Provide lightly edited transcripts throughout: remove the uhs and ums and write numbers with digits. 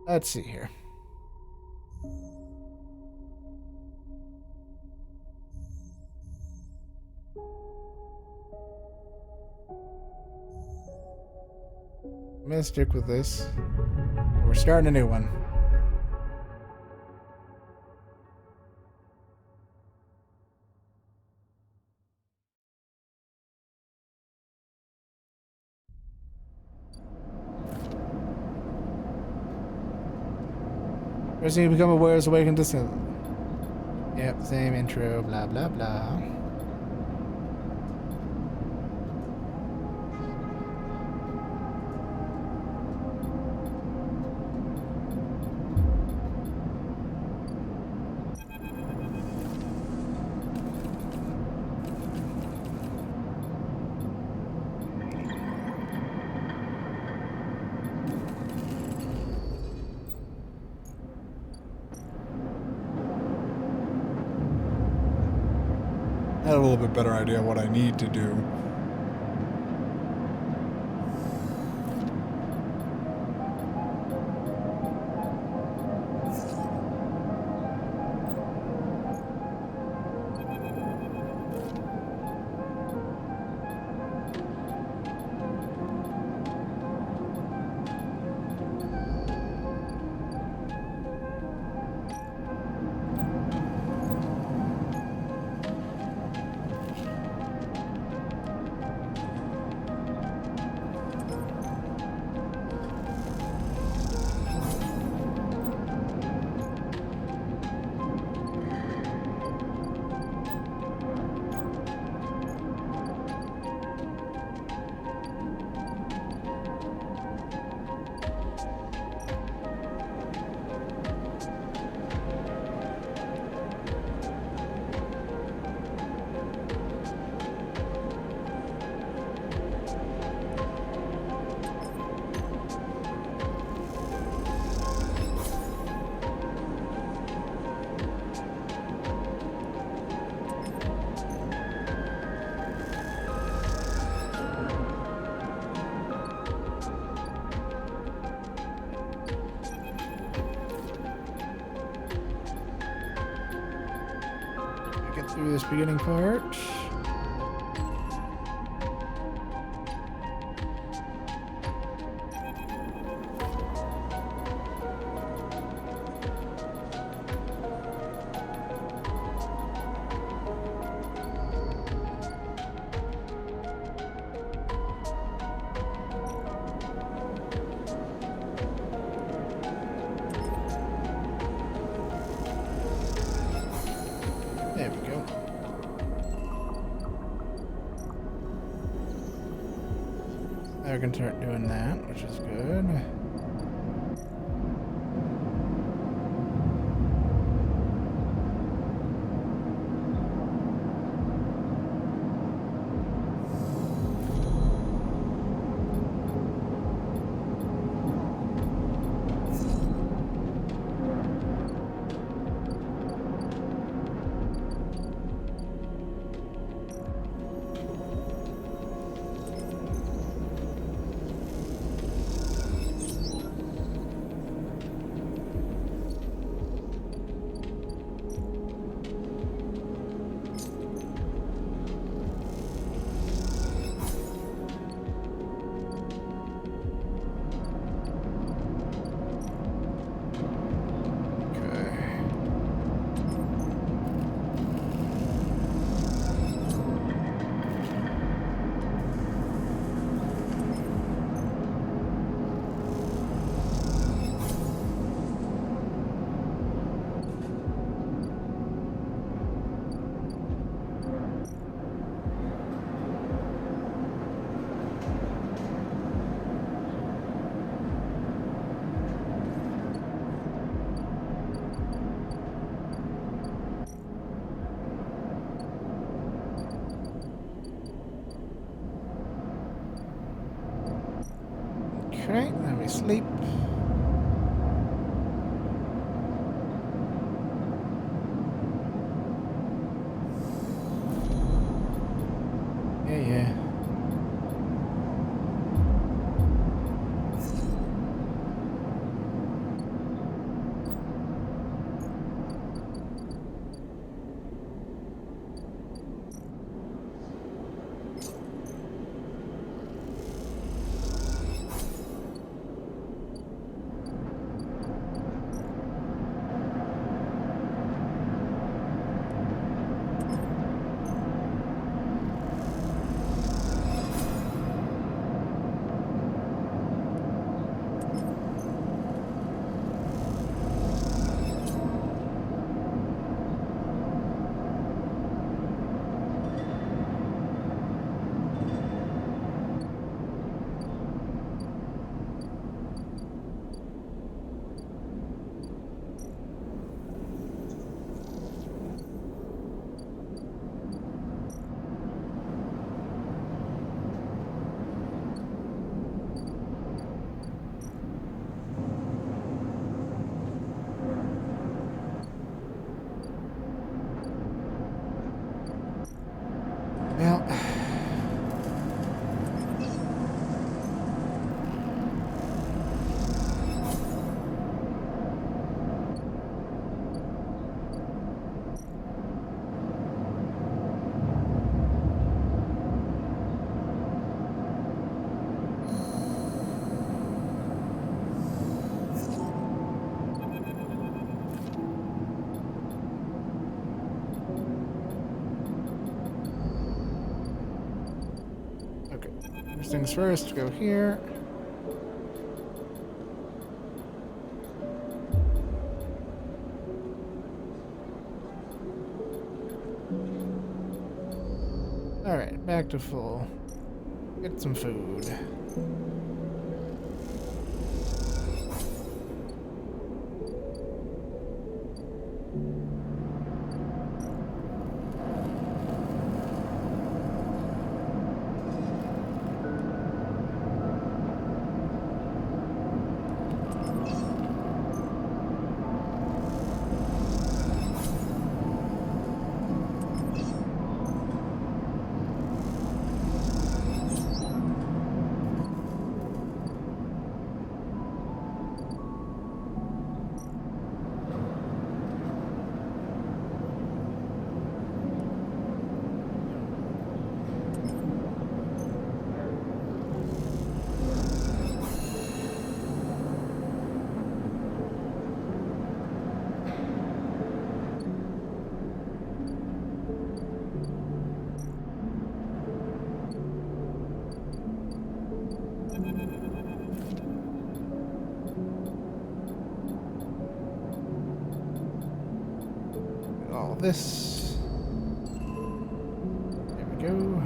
Let's see here. I'm gonna stick with this. We're starting a new one. First thing you become aware is awakened to sin. Yep, same intro, blah blah blah. I have a little bit better idea what I need to do. Get through this beginning part. There we go. Now we can start doing that, which is good. Okay, now we sleep. Yeah, yeah. things first, go here. Alright, back to full. Get some food. All this. There we go.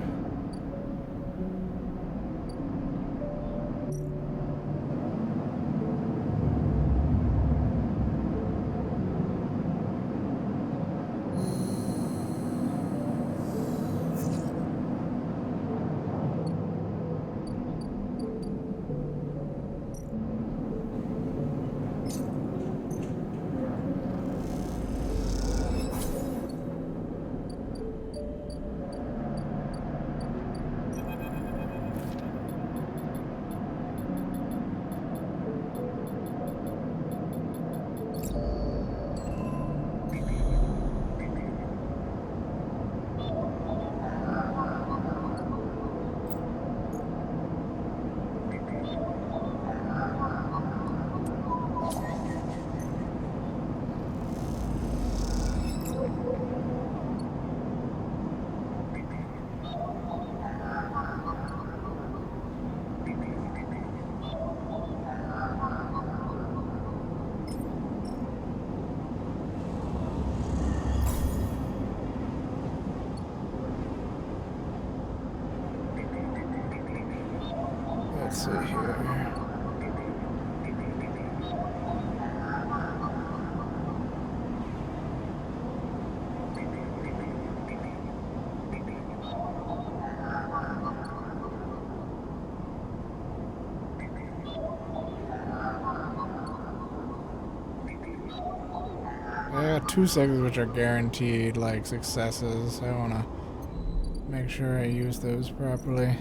Let's see here. I got 2 seconds which are guaranteed like successes. I want to make sure I use those properly.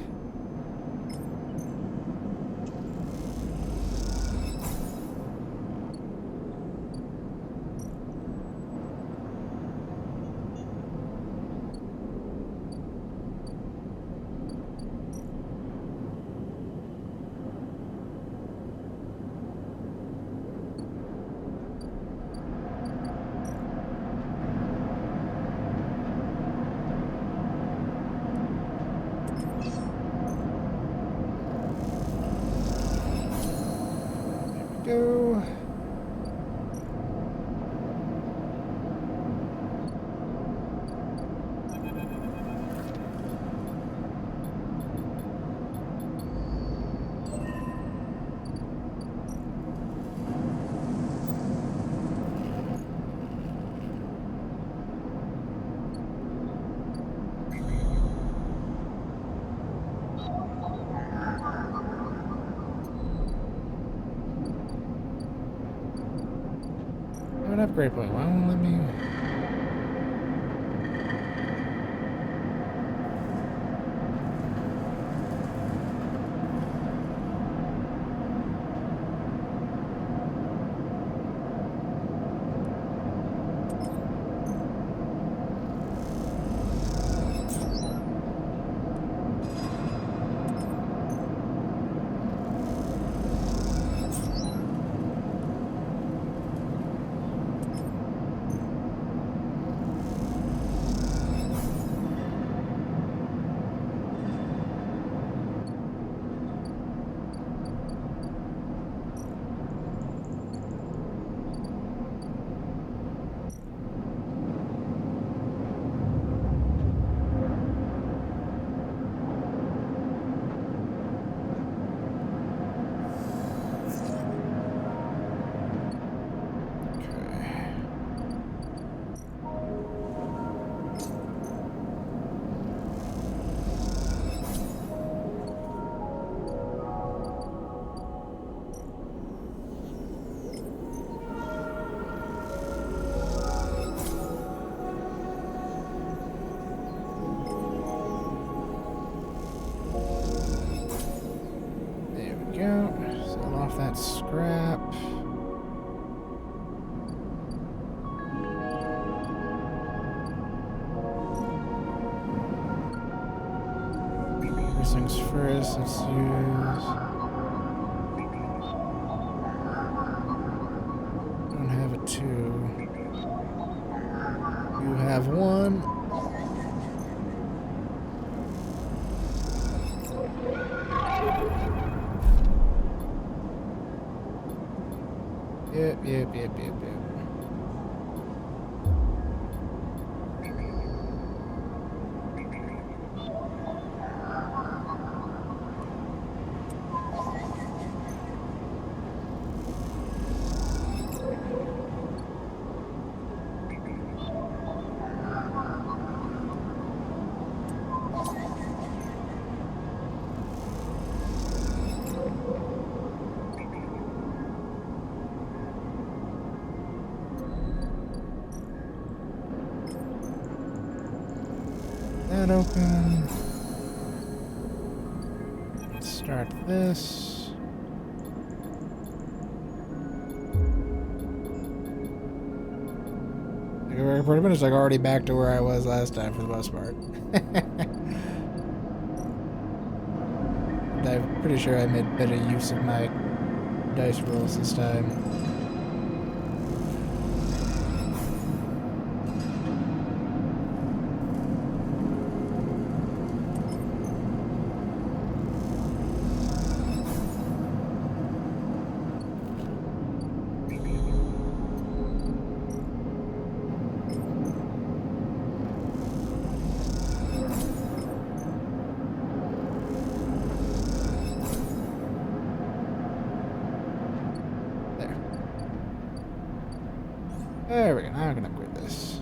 Go. An upgrade point. Why won't let me? things first. Let's use... Don't have a 2. You have 1. Yep. That open. Let's start this. We're pretty much like already back to where I was last time for the most part. I'm pretty sure I made better use of my dice rolls this time. There we go, now I can upgrade this.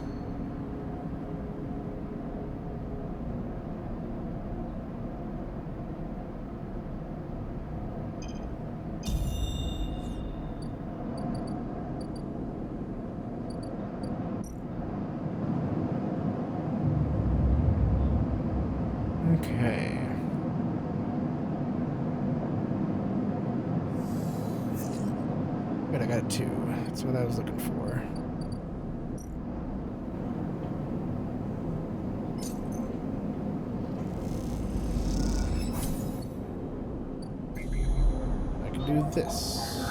Okay. Good, I got a 2. That's what I was looking for. Do this.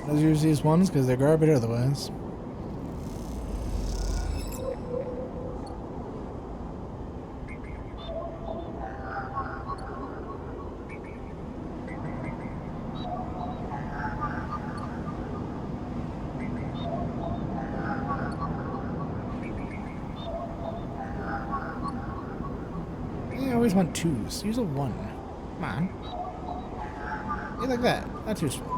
Let's use these ones because they're garbage otherwise. I always want 2s. Use a 1. Come on. You like that. That's useful.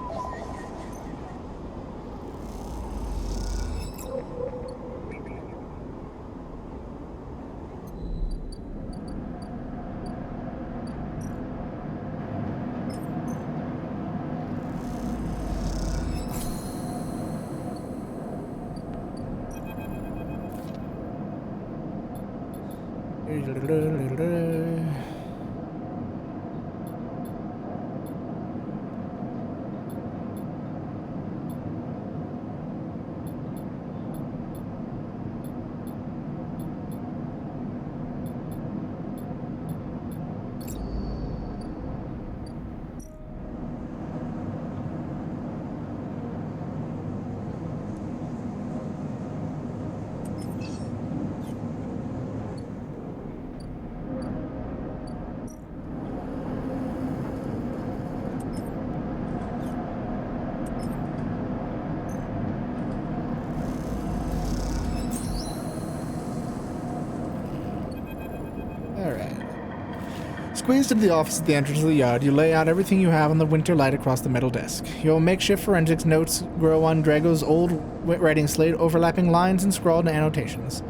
Squeezed into the office at the entrance of the yard, you lay out everything you have on the winter light across the metal desk. Your makeshift forensics notes grow on Drago's old writing slate, overlapping lines and scrawled annotations.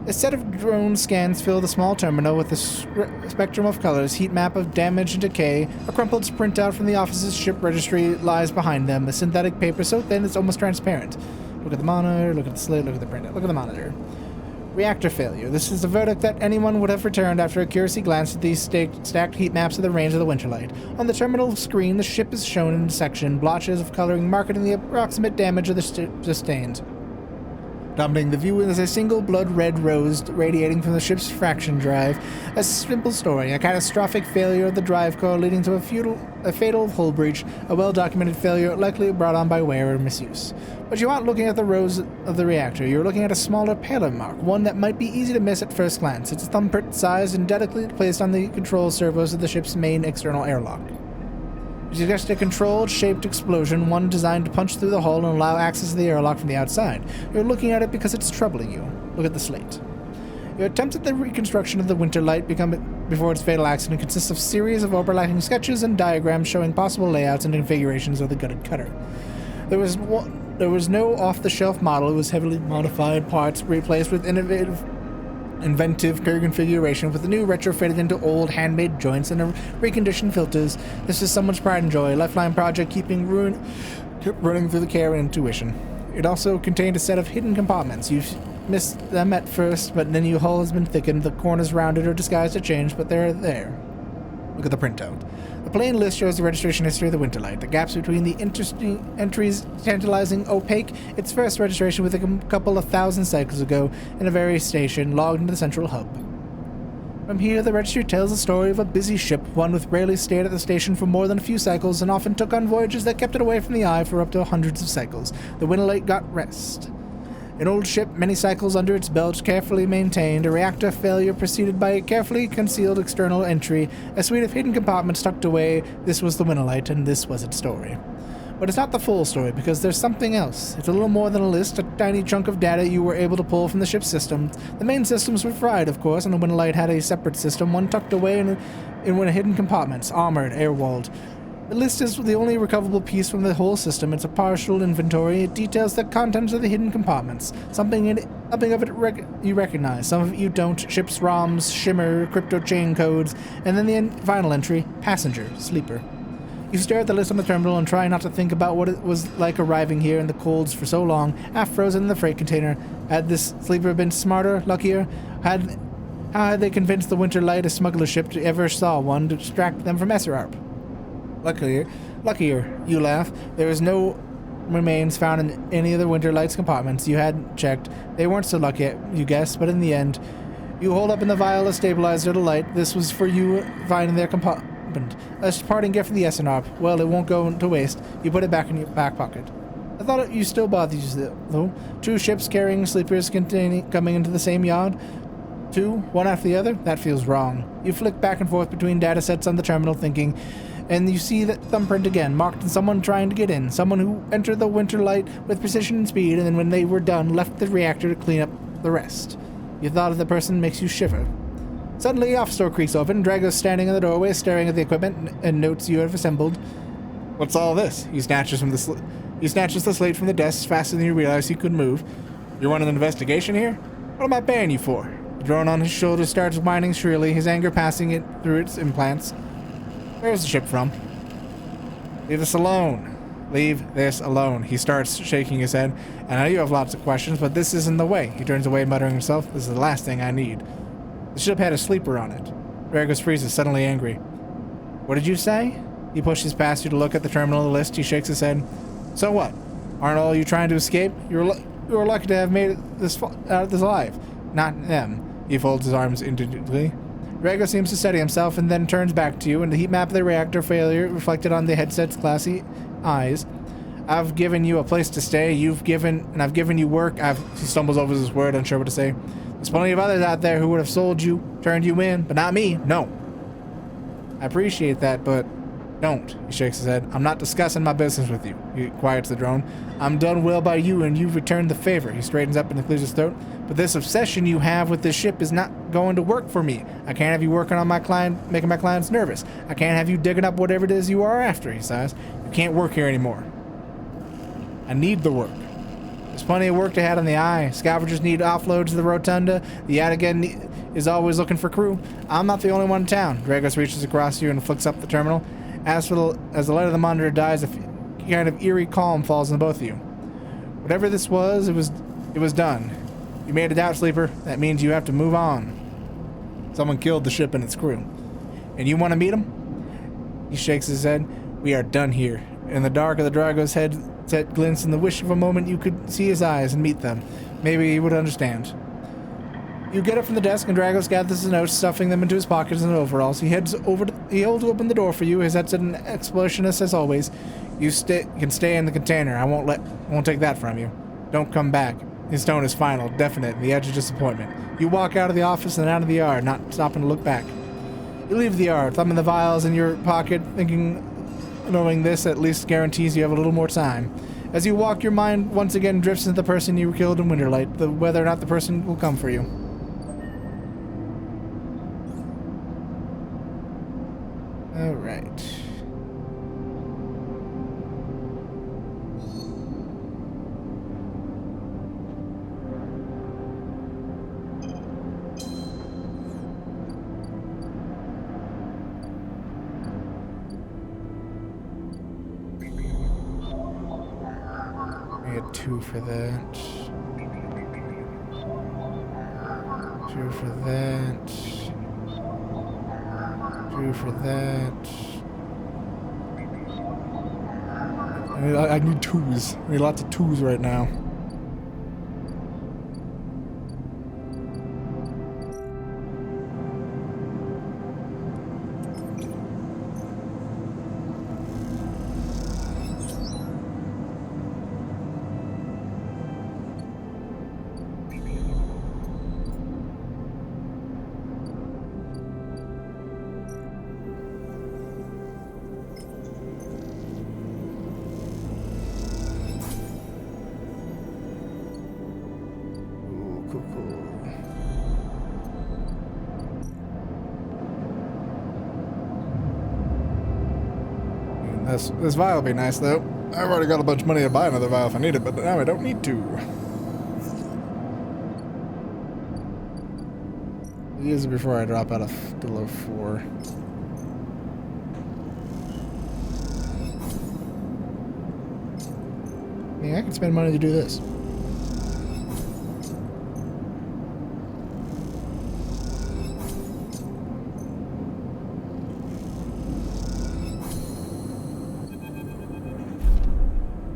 A set of drone scans fill the small terminal with a spectrum of colors, heat map of damage and decay. A crumpled printout from the office's ship registry lies behind them, a synthetic paper so thin it's almost transparent. Look at the monitor, look at the slate, look at the printout. Look at the monitor. Reactor failure. This is the verdict that anyone would have returned after a curious glance at these stacked heat maps of the range of the Winterlight. On the terminal screen, the ship is shown in section blotches of coloring marking the approximate damage of the sustained. Dominating the view is a single blood-red rose radiating from the ship's fraction drive. A simple story, a catastrophic failure of the drive core leading to a fatal hull breach, a well-documented failure likely brought on by wear or misuse. But you aren't looking at the rose of the reactor, you're looking at a smaller, paler mark, one that might be easy to miss at first glance. It's thumbprint-sized and delicately placed on the control servos of the ship's main external airlock. You suggest a controlled-shaped explosion, one designed to punch through the hull and allow access to the airlock from the outside. You're looking at it because it's troubling you. Look at the slate. Your attempts at the reconstruction of the Winterlight before its fatal accident consists of a series of overlapping sketches and diagrams showing possible layouts and configurations of the gutted cutter. There was no off-the-shelf model. It was heavily modified parts replaced with inventive configuration with the new retrofitted into old handmade joints and reconditioned filters. This is someone's pride and joy. Lifeline project kept running through the care and intuition. It also contained a set of hidden compartments. You've missed them at first, but then your hull has been thickened, the corners rounded or disguised or changed, but they're there. Look at the printout. The plain list shows the registration history of the Winterlight. The gaps between the interesting entries tantalizing opaque. Its first registration with a couple of thousand cycles ago in a various station logged into the central hub. From here, the registry tells the story of a busy ship, one with rarely stayed at the station for more than a few cycles and often took on voyages that kept it away from the eye for up to hundreds of cycles. The Winterlight got rest. An old ship, many cycles under its belt, carefully maintained, a reactor failure preceded by a carefully concealed external entry, a suite of hidden compartments tucked away. This was the Winterlight, and this was its story. But it's not the full story, because there's something else. It's a little more than a list, a tiny chunk of data you were able to pull from the ship's system. The main systems were fried, of course, and the Winterlight had a separate system, one tucked away in one of hidden compartments, armored, air-walled. The list is the only recoverable piece from the whole system. It's a partial inventory. It details the contents of the hidden compartments. Something of it you recognize, some of it you don't. Ship's ROMs, shimmer, crypto chain codes, and then the final entry, passenger, sleeper. You stare at the list on the terminal and try not to think about what it was like arriving here in the colds for so long, half frozen in the freight container. Had this sleeper been smarter, luckier? How had they convinced the Winterlight, a smuggler ship, to ever saw one to distract them from SRARP? Luckier, you laugh. There is no remains found in any of the Winterlight's compartments. You had checked. They weren't so lucky, you guess, but in the end, you hold up in the vial a stabilizer to light. This was for you finding their compartment. A parting gift for the SNRP. Well, it won't go to waste. You put it back in your back pocket. I thought you still bothered you, though. 2 ships carrying sleepers coming into the same yard. 2, one after the other? That feels wrong. You flick back and forth between datasets on the terminal thinking, and you see that thumbprint again, marked in someone trying to get in, someone who entered the Winterlight with precision and speed, and then when they were done, left the reactor to clean up the rest. You thought of the person makes you shiver. Suddenly, the office door creaks open. Drago's standing in the doorway, staring at the equipment and notes you have assembled. What's all this? He snatches the slate from the desk faster than you realize he could move. You're running an investigation here? What am I paying you for? The drone on his shoulder starts whining shrilly, his anger passing it through its implants. Where's the ship from? Leave this alone. Leave this alone. He starts shaking his head. I know you have lots of questions, but this isn't the way. He turns away, muttering to himself, this is the last thing I need. The ship had a sleeper on it. Dragos freezes, suddenly angry. What did you say? He pushes past you to look at the terminal list. He shakes his head. So what? Aren't all you trying to escape? You were lucky to have made it this alive. Not them. He folds his arms indignantly. Drago seems to steady himself and then turns back to you, and the heat map of the reactor failure reflected on the headset's glassy eyes. I've given you a place to stay. I've given you work. He stumbles over his word, unsure what to say. There's plenty of others out there who would have sold you, turned you in, but not me. No. I appreciate that, but don't. He shakes his head. I'm not discussing my business with you. He quiets the drone. I'm done well by you, and you've returned the favor. He straightens up and clears his throat. But this obsession you have with this ship is not going to work for me. I can't have you working on my client, making my clients nervous. I can't have you digging up whatever it is you are after, he sighs. You can't work here anymore. I need the work. There's plenty of work to have on the eye. Scavengers need offloads to the rotunda. The Yadigan is always looking for crew. I'm not the only one in town. Dragos reaches across you and flicks up the terminal. As the light of the monitor dies, a kind of eerie calm falls on both of you. Whatever this was, it was done. You made it out, Sleeper. That means you have to move on. Someone killed the ship and its crew. And you want to meet him? He shakes his head. We are done here. In the dark of the Drago's headset glints in the wish of a moment you could see his eyes and meet them. Maybe he would understand. You get up from the desk and Dragos gathers the notes, stuffing them into his pockets and overalls. He holds open the door for you, his headset an explosionist as always. You can stay in the container. I won't take that from you. Don't come back. His tone is final, definite, the edge of disappointment. You walk out of the office and out of the yard, not stopping to look back. You leave the yard, thumbing the vials in your pocket, knowing this at least guarantees you have a little more time. As you walk, your mind once again drifts into the person you killed in Winterlight, whether or not the person will come for you. Alright. I get 2 for that. 2 for that. 2 for that. I need 2s. I need lots of 2s right now. This vial will be nice, though. I've already got a bunch of money to buy another vial if I need it, but now I don't need to. Use it before I drop out of below 4. Yeah, I can spend money to do this.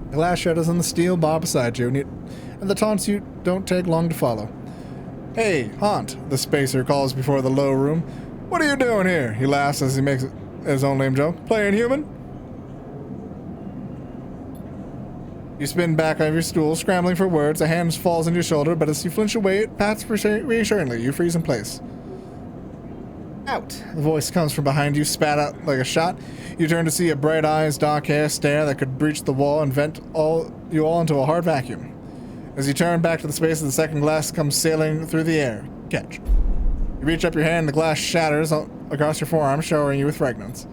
The glass shadows on the steel bar beside you, and the taunts you don't take long to follow. Hey, Haunt, the spacer calls before the low room. What are you doing here? He laughs as he makes his own lame joke. Playing human? You spin back on your stool, scrambling for words. A hand falls on your shoulder, but as you flinch away, it pats reassuringly. You freeze in place. Out! The voice comes from behind you, spat out like a shot. You turn to see a bright eyes, dark hair stare that could breach the wall and vent you all into a hard vacuum. As you turn back to the space, the second glass comes sailing through the air. Catch. You reach up your hand, the glass shatters across your forearm, showering you with fragments.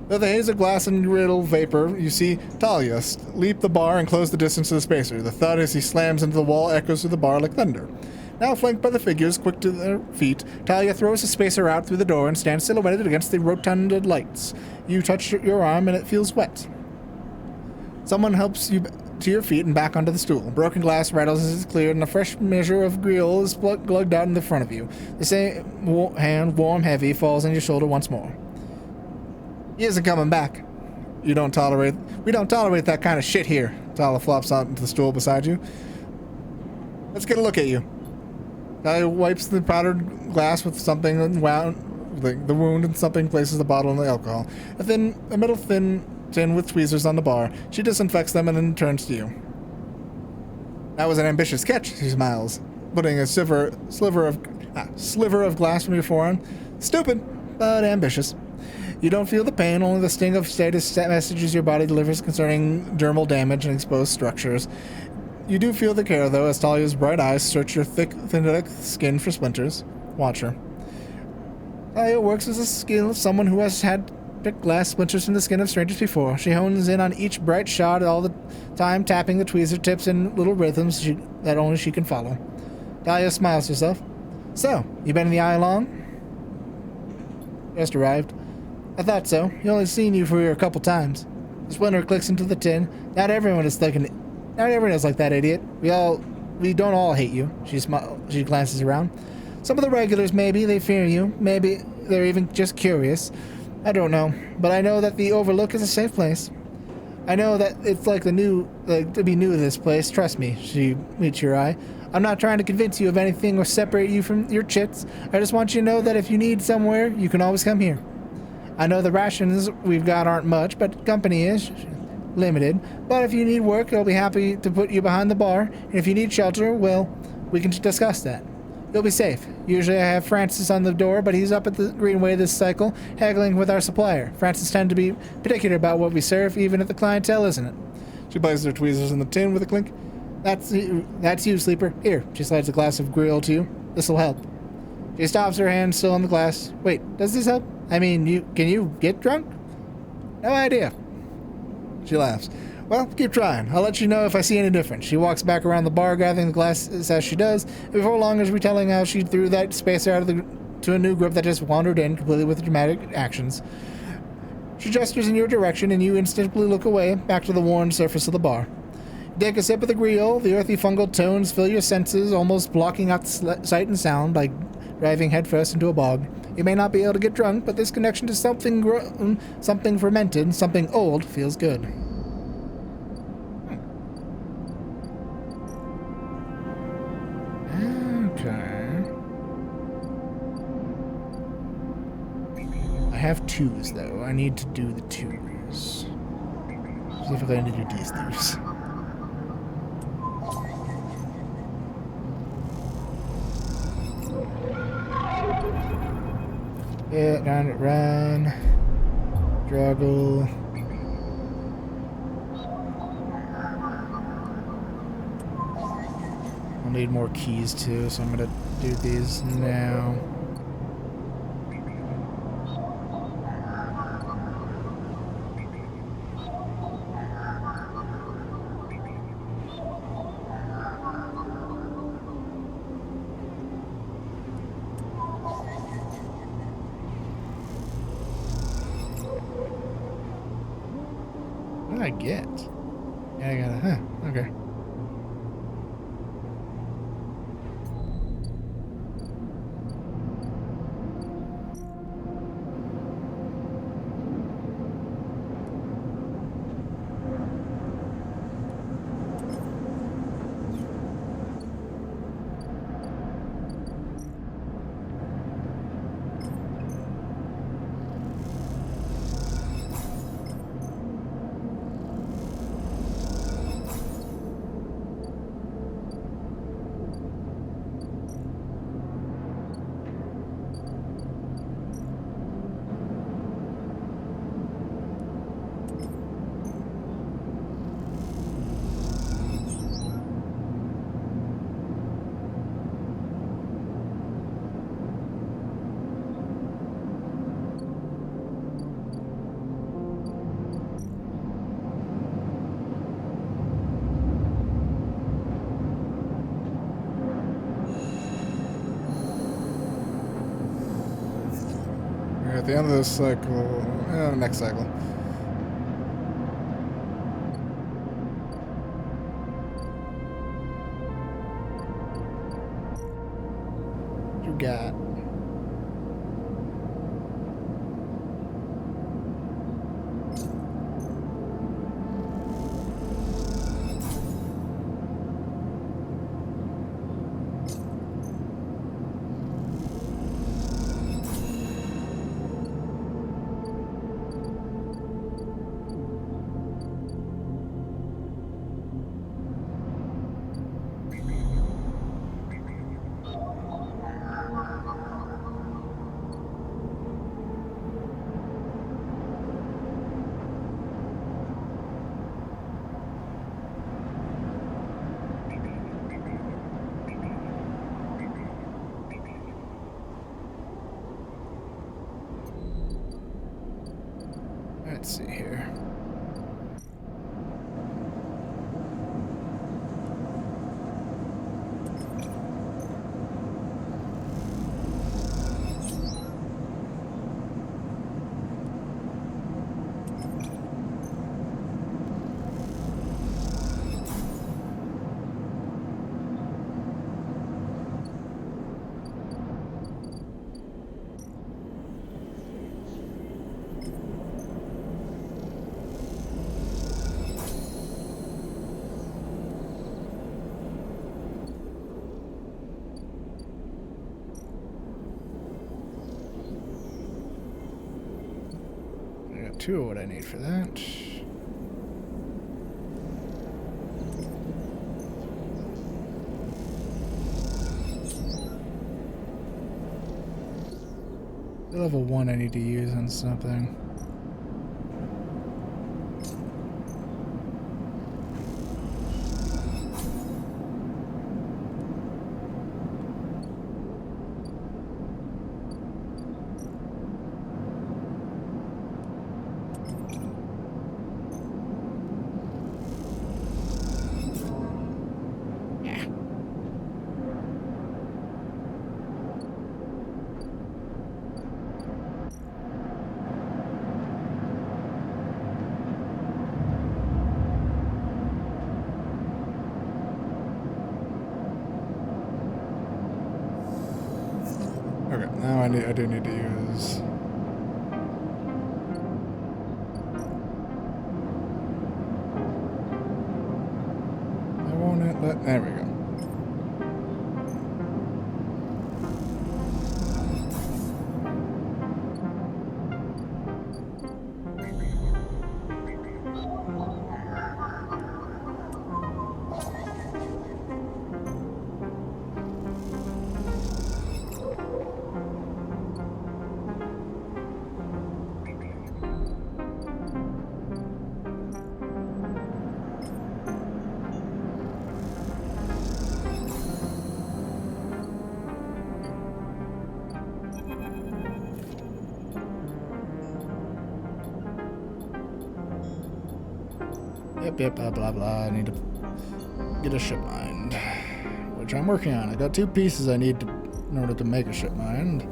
Though the haze of glass and riddle vapor, you see Talia leap the bar and close the distance to the spacer. The thud as he slams into the wall echoes through the bar like thunder. Now flanked by the figures, quick to their feet, Talia throws the spacer out through the door and stands silhouetted against the rotunda lights. You touch your arm and it feels wet. Someone helps you to your feet and back onto the stool. Broken glass rattles as it's cleared and a fresh measure of grill is glugged out in the front of you. The same hand, warm, heavy, falls on your shoulder once more. He isn't coming back. We don't tolerate that kind of shit here. Talia flops onto the stool beside you. Let's get a look at you. Talia wipes the powdered glass with something the wound and something places the bottle in the alcohol. A metal tin with tweezers on the bar. She disinfects them and then turns to you. That was an ambitious catch, she smiles, putting a sliver of glass from your forearm. Stupid, but ambitious. You don't feel the pain, only the sting of status messages your body delivers concerning dermal damage and exposed structures. You do feel the care, though, as Talia's bright eyes search your thick skin for splinters. Watch her. Talia works as a skill of someone who has had picked glass splinters from the skin of strangers before. She hones in on each bright shot all the time, tapping the tweezer tips in little rhythms that only she can follow. Talia smiles to herself. So, you been in the eye long? Just arrived. I thought so. You only seen you for here a couple times. The splinter clicks into the tin. Not everyone is like that, idiot. We we don't all hate you. She glances around. Some of the regulars, maybe, they fear you. Maybe they're even just curious. I don't know. But I know that the Overlook is a safe place. I know that it's like to be new to this place. Trust me. She meets your eye. I'm not trying to convince you of anything or separate you from your chits. I just want you to know that if you need somewhere, you can always come here. I know the rations we've got aren't much, but company is limited. But if you need work, I'll be happy to put you behind the bar. And if you need shelter, well, we can discuss that. You'll be safe. Usually I have Francis on the door, but he's up at the Greenway this cycle, haggling with our supplier. Francis tends to be particular about what we serve, even if the clientele isn't it. She places her tweezers in the tin with a clink. That's you, Sleeper. Here, she slides a glass of grill to you. This'll help. She stops, her hand still on the glass. Wait, does this help? I mean, can you get drunk? No idea. She laughs. Well, keep trying. I'll let you know if I see any difference. She walks back around the bar, gathering the glasses as she does. Before long, is retelling how she threw that spacer out to a new group that just wandered in, completely with dramatic actions. She gestures in your direction, and you instinctively look away, back to the worn surface of the bar. Take a sip of the griot. The earthy fungal tones fill your senses, almost blocking out the sight and sound by driving headfirst into a bog. You may not be able to get drunk, but this connection to something grown, something fermented, something old feels good. Okay. I have twos, though. I need to do the twos. Specifically, I need to do these twos. Yeah, down it, run. Struggle. I'll need more keys too, so I'm gonna do these now. What did I get? Yeah, I got it. Okay. At the end of this cycle, next cycle. What you got? Let's see here. 2 of what I need for that. The level 1 I need to use on something. Okay, now I do need to use. I won't let. There we go. Yep, blah, blah, blah. I need to get a ship mind, which I'm working on. I got 2 pieces I need in order to make a ship mind.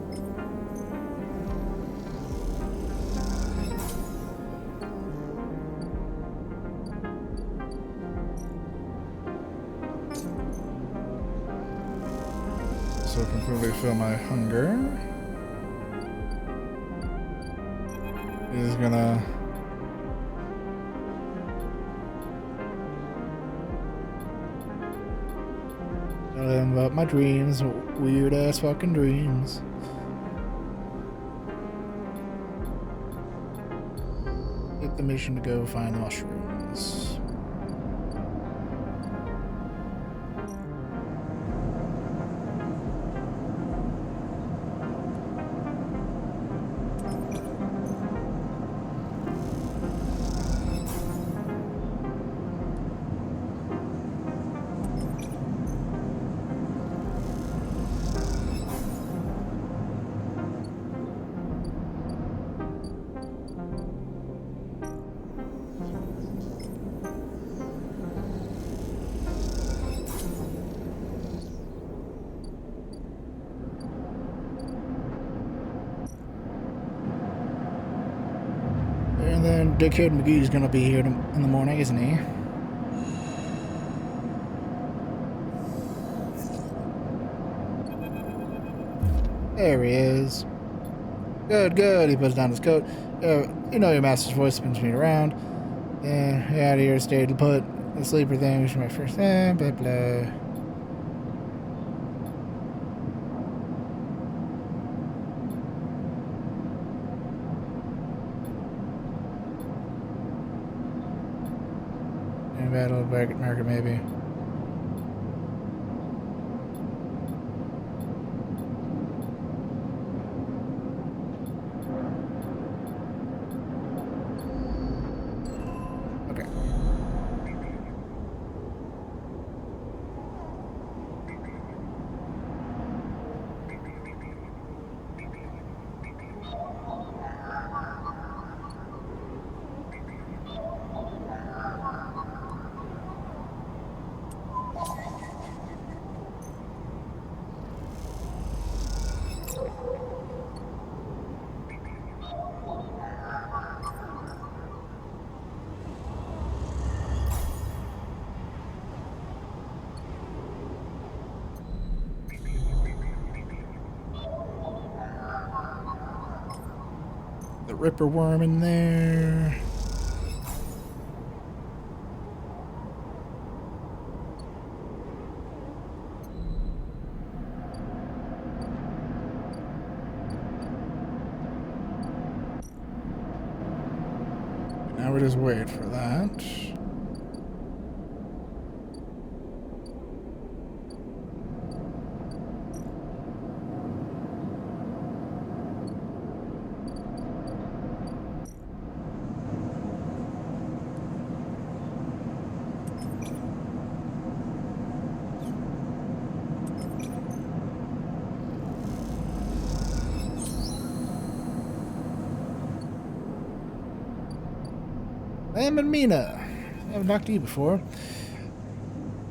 So completely fill my hunger. This is gonna. Tell them about my dreams, weird ass fucking dreams. Get the mission to go find the mushrooms. And then Dickhead McGee's gonna be here in the morning, isn't he? There he is. Good, good. He puts down his coat. You know your master's voice spins me around. Yeah, out of here, stayed to put the sleeper thing, which is my first blah, blah. Battle market, maybe. Okay. The Ripper Worm in there. Now we just wait for that. Lamb and Mina. I haven't talked to you before.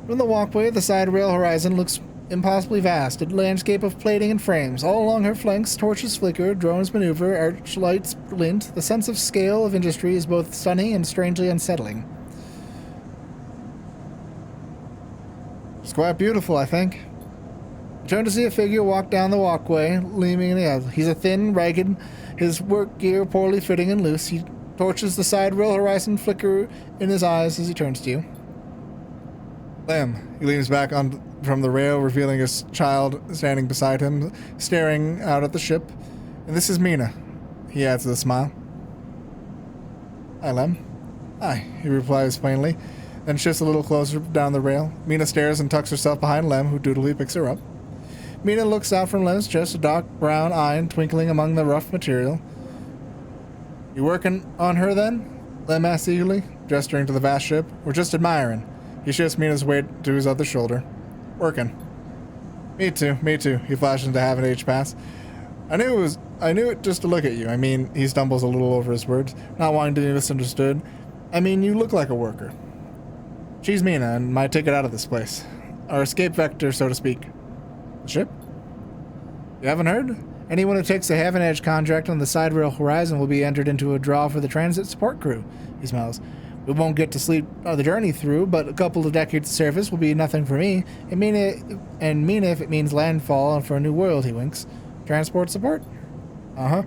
From the walkway, the side rail horizon looks impossibly vast, a landscape of plating and frames. All along her flanks, torches flicker, drones maneuver, arch lights glint. The sense of scale of industry is both stunning and strangely unsettling. It's quite beautiful, I think. I turned to see a figure walk down the walkway, leaning in the air. He's a thin, ragged, his work gear poorly fitting and loose. He torches the side rail horizon flicker in his eyes as he turns to you. Lamb. He leans back from the rail, revealing his child standing beside him, staring out at the ship. And this is Mina, he adds with a smile. Hi, Lem. Hi, he replies plainly, then shifts a little closer down the rail. Mina stares and tucks herself behind Lem, who dutifully picks her up. Mina looks out from Lem's chest, a dark brown eye twinkling among the rough material. You working on her, then? Lem asks eagerly, gesturing to the vast ship. We're just admiring. He shifts Mina's weight to his other shoulder. Working. Me too, he flashes into half an H pass. I knew it just to look at you. I mean, he stumbles a little over his words, not wanting to be misunderstood. I mean, you look like a worker. She's Mina, and my ticket out of this place. Our escape vector, so to speak. The ship? You haven't heard? Anyone who takes the Heaven Edge contract on the side rail horizon will be entered into a draw for the transit support crew. He smiles. We won't get to sleep the journey through, but a couple of decades of service will be nothing for me. Mina if it means landfall for a new world, he winks. Transport support? Uh-huh.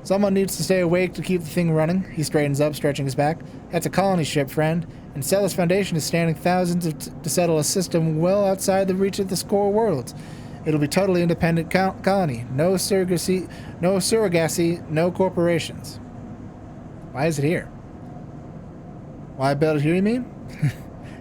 Someone needs to stay awake to keep the thing running. He straightens up, stretching his back. That's a colony ship, friend. And Celis Foundation is standing thousands to settle a system well outside the reach of the core worlds. It'll be totally independent colony. No surrogacy, no corporations. Why is it here? Why I built it here, you mean?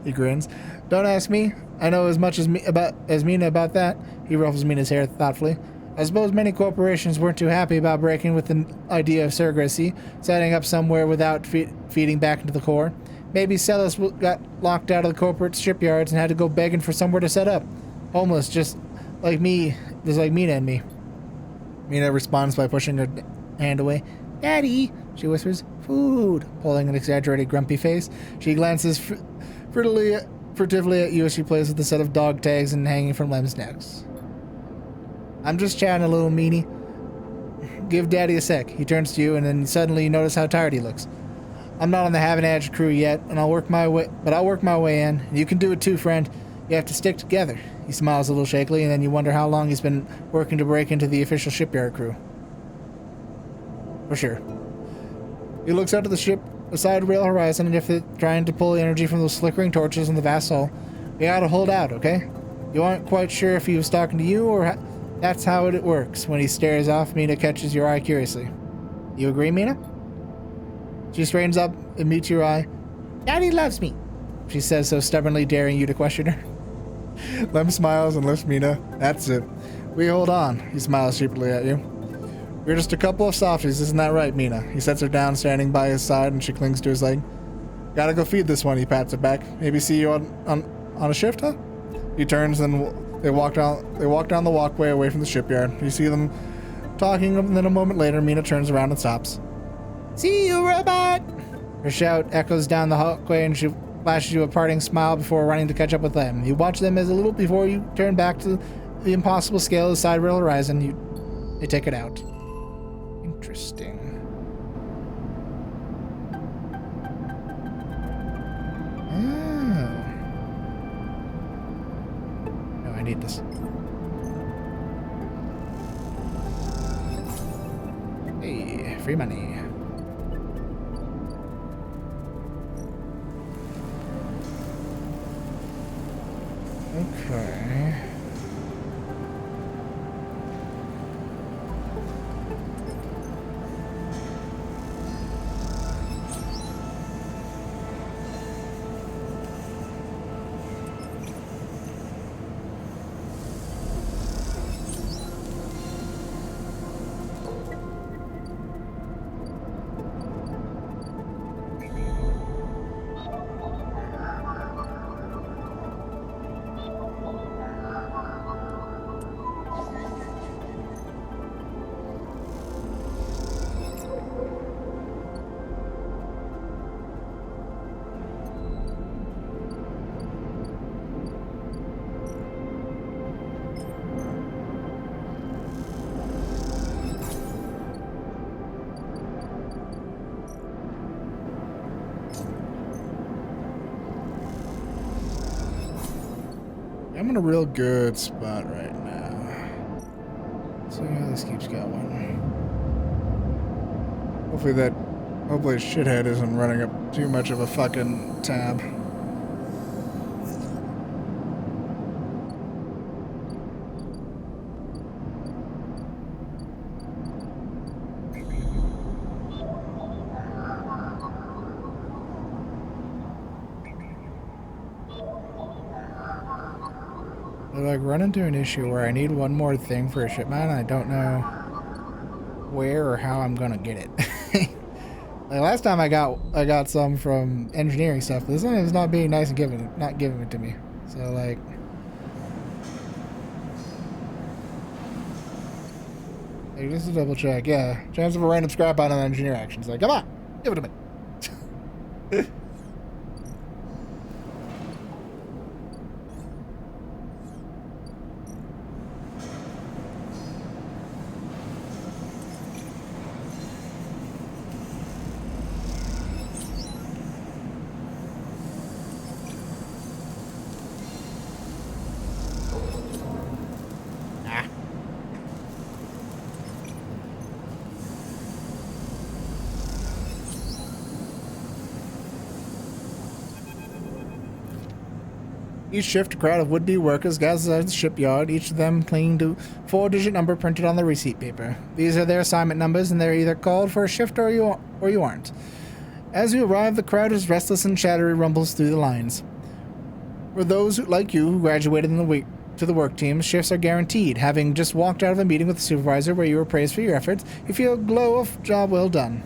He grins. Don't ask me. I know as much as Mina about that. He ruffles Mina's hair thoughtfully. I suppose many corporations weren't too happy about breaking with the idea of surrogacy, setting up somewhere without feeding back into the core. Maybe Celis got locked out of the corporate shipyards and had to go begging for somewhere to set up. Homeless, just like Mina and me. Mina responds by pushing her hand away. Daddy, she whispers. Food, pulling an exaggerated grumpy face. She glances furtively at you as she plays with a set of dog tags and hanging from Lem's necks. I'm just chatting a little, meanie. Give Daddy a sec. He turns to you, and then suddenly you notice how tired he looks. I'm not on the Heaven Edge crew yet, and I'll work my way in. You can do it too, friend. You have to stick together. He smiles a little shakily, and then you wonder how long he's been working to break into the official shipyard crew. For sure. He looks out to the ship beside rail horizon, and if they're trying to pull energy from those flickering torches in the vast hull, we gotta hold out, okay? You aren't quite sure if he was talking to you, or that's how it works. When he stares off, Mina catches your eye curiously. You agree, Mina? She straightens up and meets your eye. Daddy loves me, she says, so stubbornly daring you to question her. Lem smiles and lifts Mina. That's it. We hold on. He smiles sheepishly at you. We're just a couple of softies, isn't that right, Mina? He sets her down, standing by his side, and she clings to his leg. Gotta go feed this one, he pats her back. Maybe see you on a shift, huh? He turns and they walk down the walkway away from the shipyard. You see them talking, and then a moment later, Mina turns around and stops. See you, robot! Her shout echoes down the walkway, and she flashes you a parting smile before running to catch up with them. You watch them as a little before you turn back to the impossible scale of the side rail horizon. They take it out. Interesting. Oh. No, I need this. Hey, free money. Okay. I'm in a real good spot right now. So how this keeps going. Hopefully shithead isn't running up too much of a fucking tab. I like run into an issue where I need one more thing for a shipment and I don't know where or how I'm gonna get it. Like last time I got some from engineering stuff, but this one is not being nice and not giving it to me. So like just to double check, yeah. Chance of a random scrap out on engineer actions. Like, come on, give it to me. Each shift, a crowd of would-be workers gathers at the shipyard, each of them clinging to a 4-digit number printed on the receipt paper. These are their assignment numbers, and they're either called for a shift or you aren't. As you arrive, the crowd is restless and chattery rumbles through the lines. For those like you who graduated to the work team, shifts are guaranteed. Having just walked out of a meeting with the supervisor where you were praised for your efforts, you feel a glow of job well done.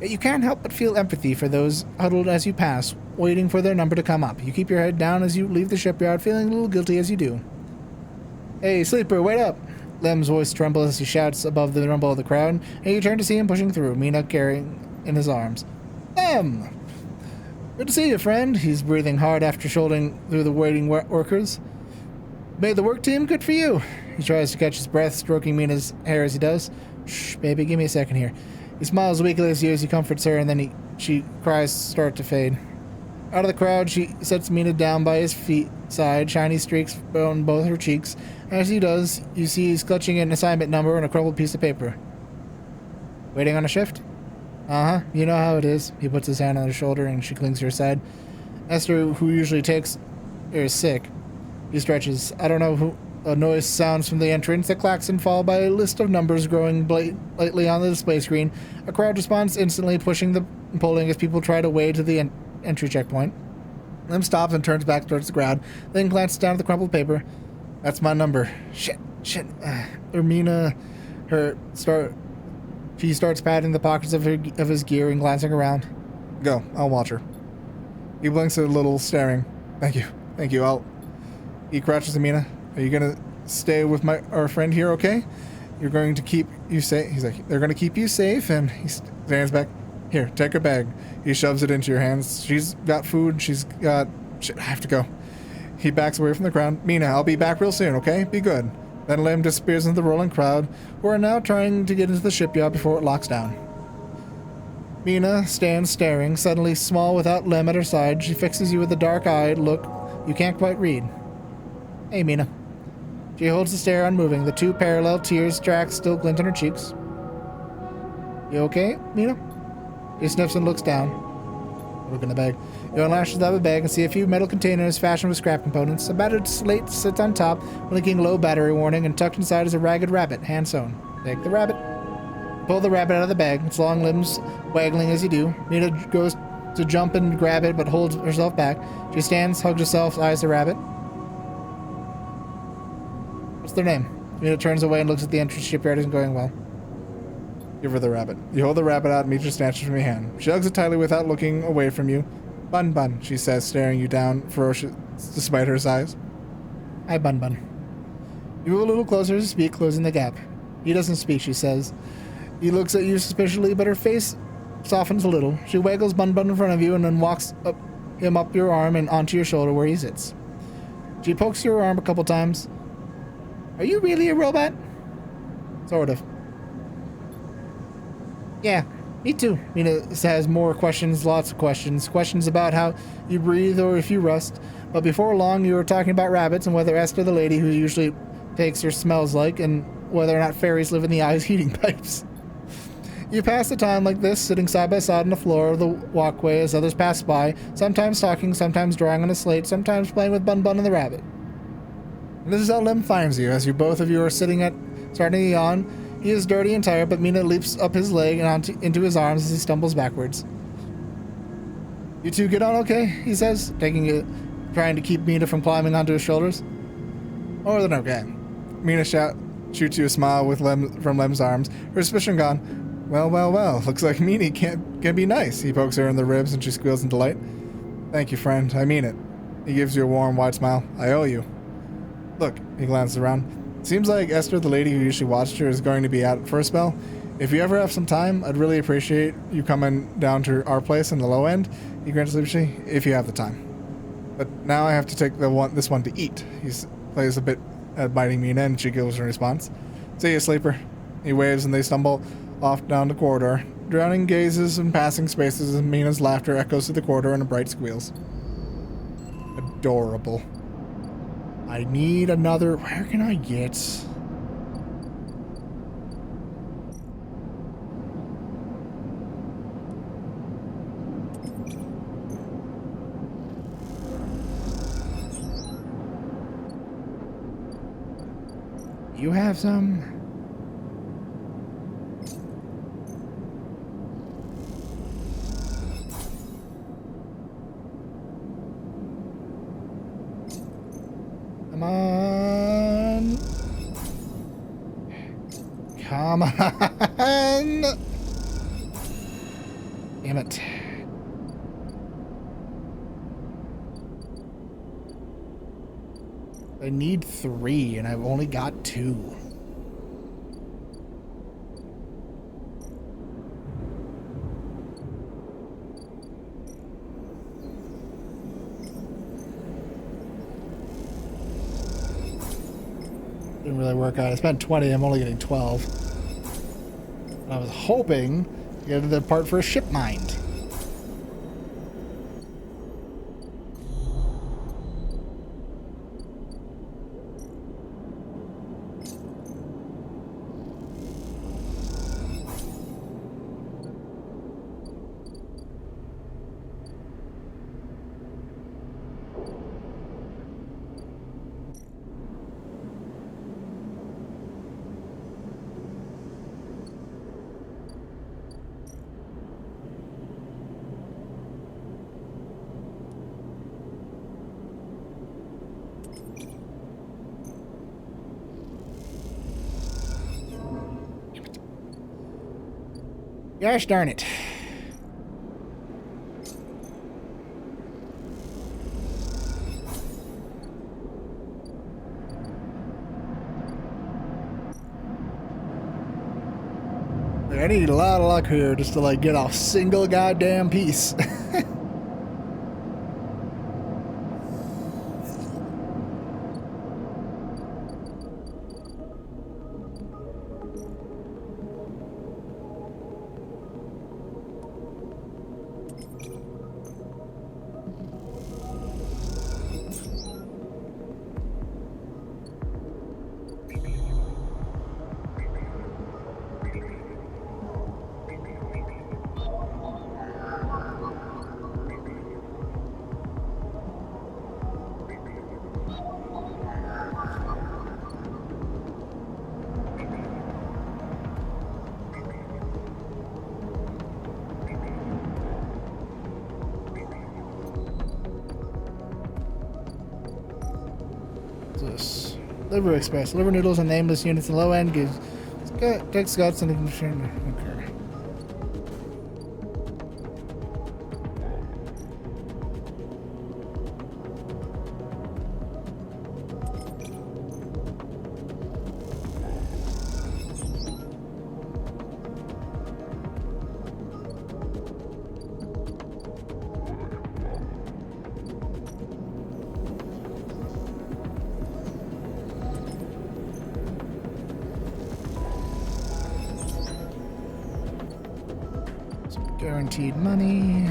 Yet you can't help but feel empathy for those huddled as you pass, waiting for their number to come up. You keep your head down as you leave the shipyard, feeling a little guilty as you do. Hey, sleeper, wait up! Lem's voice trembles as he shouts above the rumble of the crowd, and you turn to see him pushing through, Mina carrying in his arms. Lem! Good to see you, friend. He's breathing hard after shouldering through the waiting workers. Made the work team? Good for you. He tries to catch his breath, stroking Mina's hair as he does. Shh, baby, give me a second here. He smiles weakly as he comforts her, and then she cries start to fade. Out of the crowd, she sets Mina down by his side, shiny streaks on both her cheeks. As he does, you see he's clutching an assignment number and a crumpled piece of paper. Waiting on a shift? Uh-huh, you know how it is. He puts his hand on her shoulder and she clings to her side. Esther, who usually is sick. He stretches. I don't know who. A noise sounds from the entrance, the klaxon followed by a list of numbers growing lightly on the display screen. A crowd responds instantly, pushing and pulling as people try to wade to the entry checkpoint. Lem stops and turns back towards the crowd, then glances down at the crumpled paper. That's my number. Shit. Ermina, she starts patting the pockets of his gear and glancing around. Go, I'll watch her. He blinks a little, staring. Thank you, He crouches to Mina. Are you gonna stay with our friend here, okay? You're going to keep you safe. He's like, they're gonna keep you safe, and he stands back. Here, take her bag. He shoves it into your hands. She's got food. She's got... Shit, I have to go. He backs away from the crowd. Mina, I'll be back real soon, okay? Be good. Then Lem disappears into the rolling crowd, who are now trying to get into the shipyard before it locks down. Mina stands staring, suddenly small without Lem at her side. She fixes you with a dark-eyed look you can't quite read. Hey, Mina. She holds the stare unmoving, the two parallel tears tracks still glint on her cheeks. You okay, Mina? He sniffs and looks down. Look in the bag. You unlashes out the bag and see a few metal containers fashioned with scrap components. A battered slate sits on top, blinking low battery warning, and tucked inside is a ragged rabbit, hand-sewn. Take the rabbit. Pull the rabbit out of the bag, its long limbs waggling as you do. Mina goes to jump and grab it, but holds herself back. She stands, hugs herself, eyes the rabbit. What's their name? Mina turns away and looks at the entrance. Shipyard isn't going well. Give her the rabbit. You hold the rabbit out and Mitra snatches from your hand. She hugs it tightly without looking away from you. Bun Bun, she says, staring you down, ferocious despite her size. Hi, Bun Bun. You move a little closer to speak, closing the gap. He doesn't speak, she says. He looks at you suspiciously, but her face softens a little. She waggles Bun Bun in front of you and then walks him up your arm and onto your shoulder where he sits. She pokes your arm a couple times. Are you really a robot? Sort of. Yeah, me too. Mina has more questions, lots of questions. Questions about how you breathe or if you rust. But before long, you were talking about rabbits and whether Esther, the lady who usually takes your smells like, and whether or not fairies live in the eye's heating pipes. You pass the time like this, sitting side by side on the floor of the walkway as others pass by, sometimes talking, sometimes drawing on a slate, sometimes playing with Bun Bun and the rabbit. And this is how Lem finds you, as both of you are starting to yawn. He is dirty and tired, but Mina leaps up his leg and into his arms as he stumbles backwards. You two get on okay, he says, trying to keep Mina from climbing onto his shoulders. More than okay. Mina shoots you a smile from Lem's arms, her suspicion gone. Well, well, well, looks like Meanie can be nice. He pokes her in the ribs and she squeals in delight. Thank you, friend, I mean it. He gives you a warm, wide smile. I owe you. Look, he glances around. Seems like Esther, the lady who usually watched her, is going to be out for a spell. If you ever have some time, I'd really appreciate you coming down to our place in the low end, he grants sleepishly, if you have the time. But now I have to take this one to eat. He plays a bit at biting Mina, and she gives in response. See you, sleeper. He waves and they stumble off down the corridor, drowning gazes and passing spaces as Mina's laughter echoes through the corridor in bright squeals. Adorable. I need another... Where can I get... You have some? Come on. Come on. Damn it. I need 3 and I've only got 2. Didn't really work out. I spent 20, I'm only getting 12. And I was hoping to get the part for a ship mind. Gosh darn it. I need a lot of luck here just to like get a single goddamn piece. This liver express liver noodles and nameless units in low end gives takes guts and okay. Guaranteed money.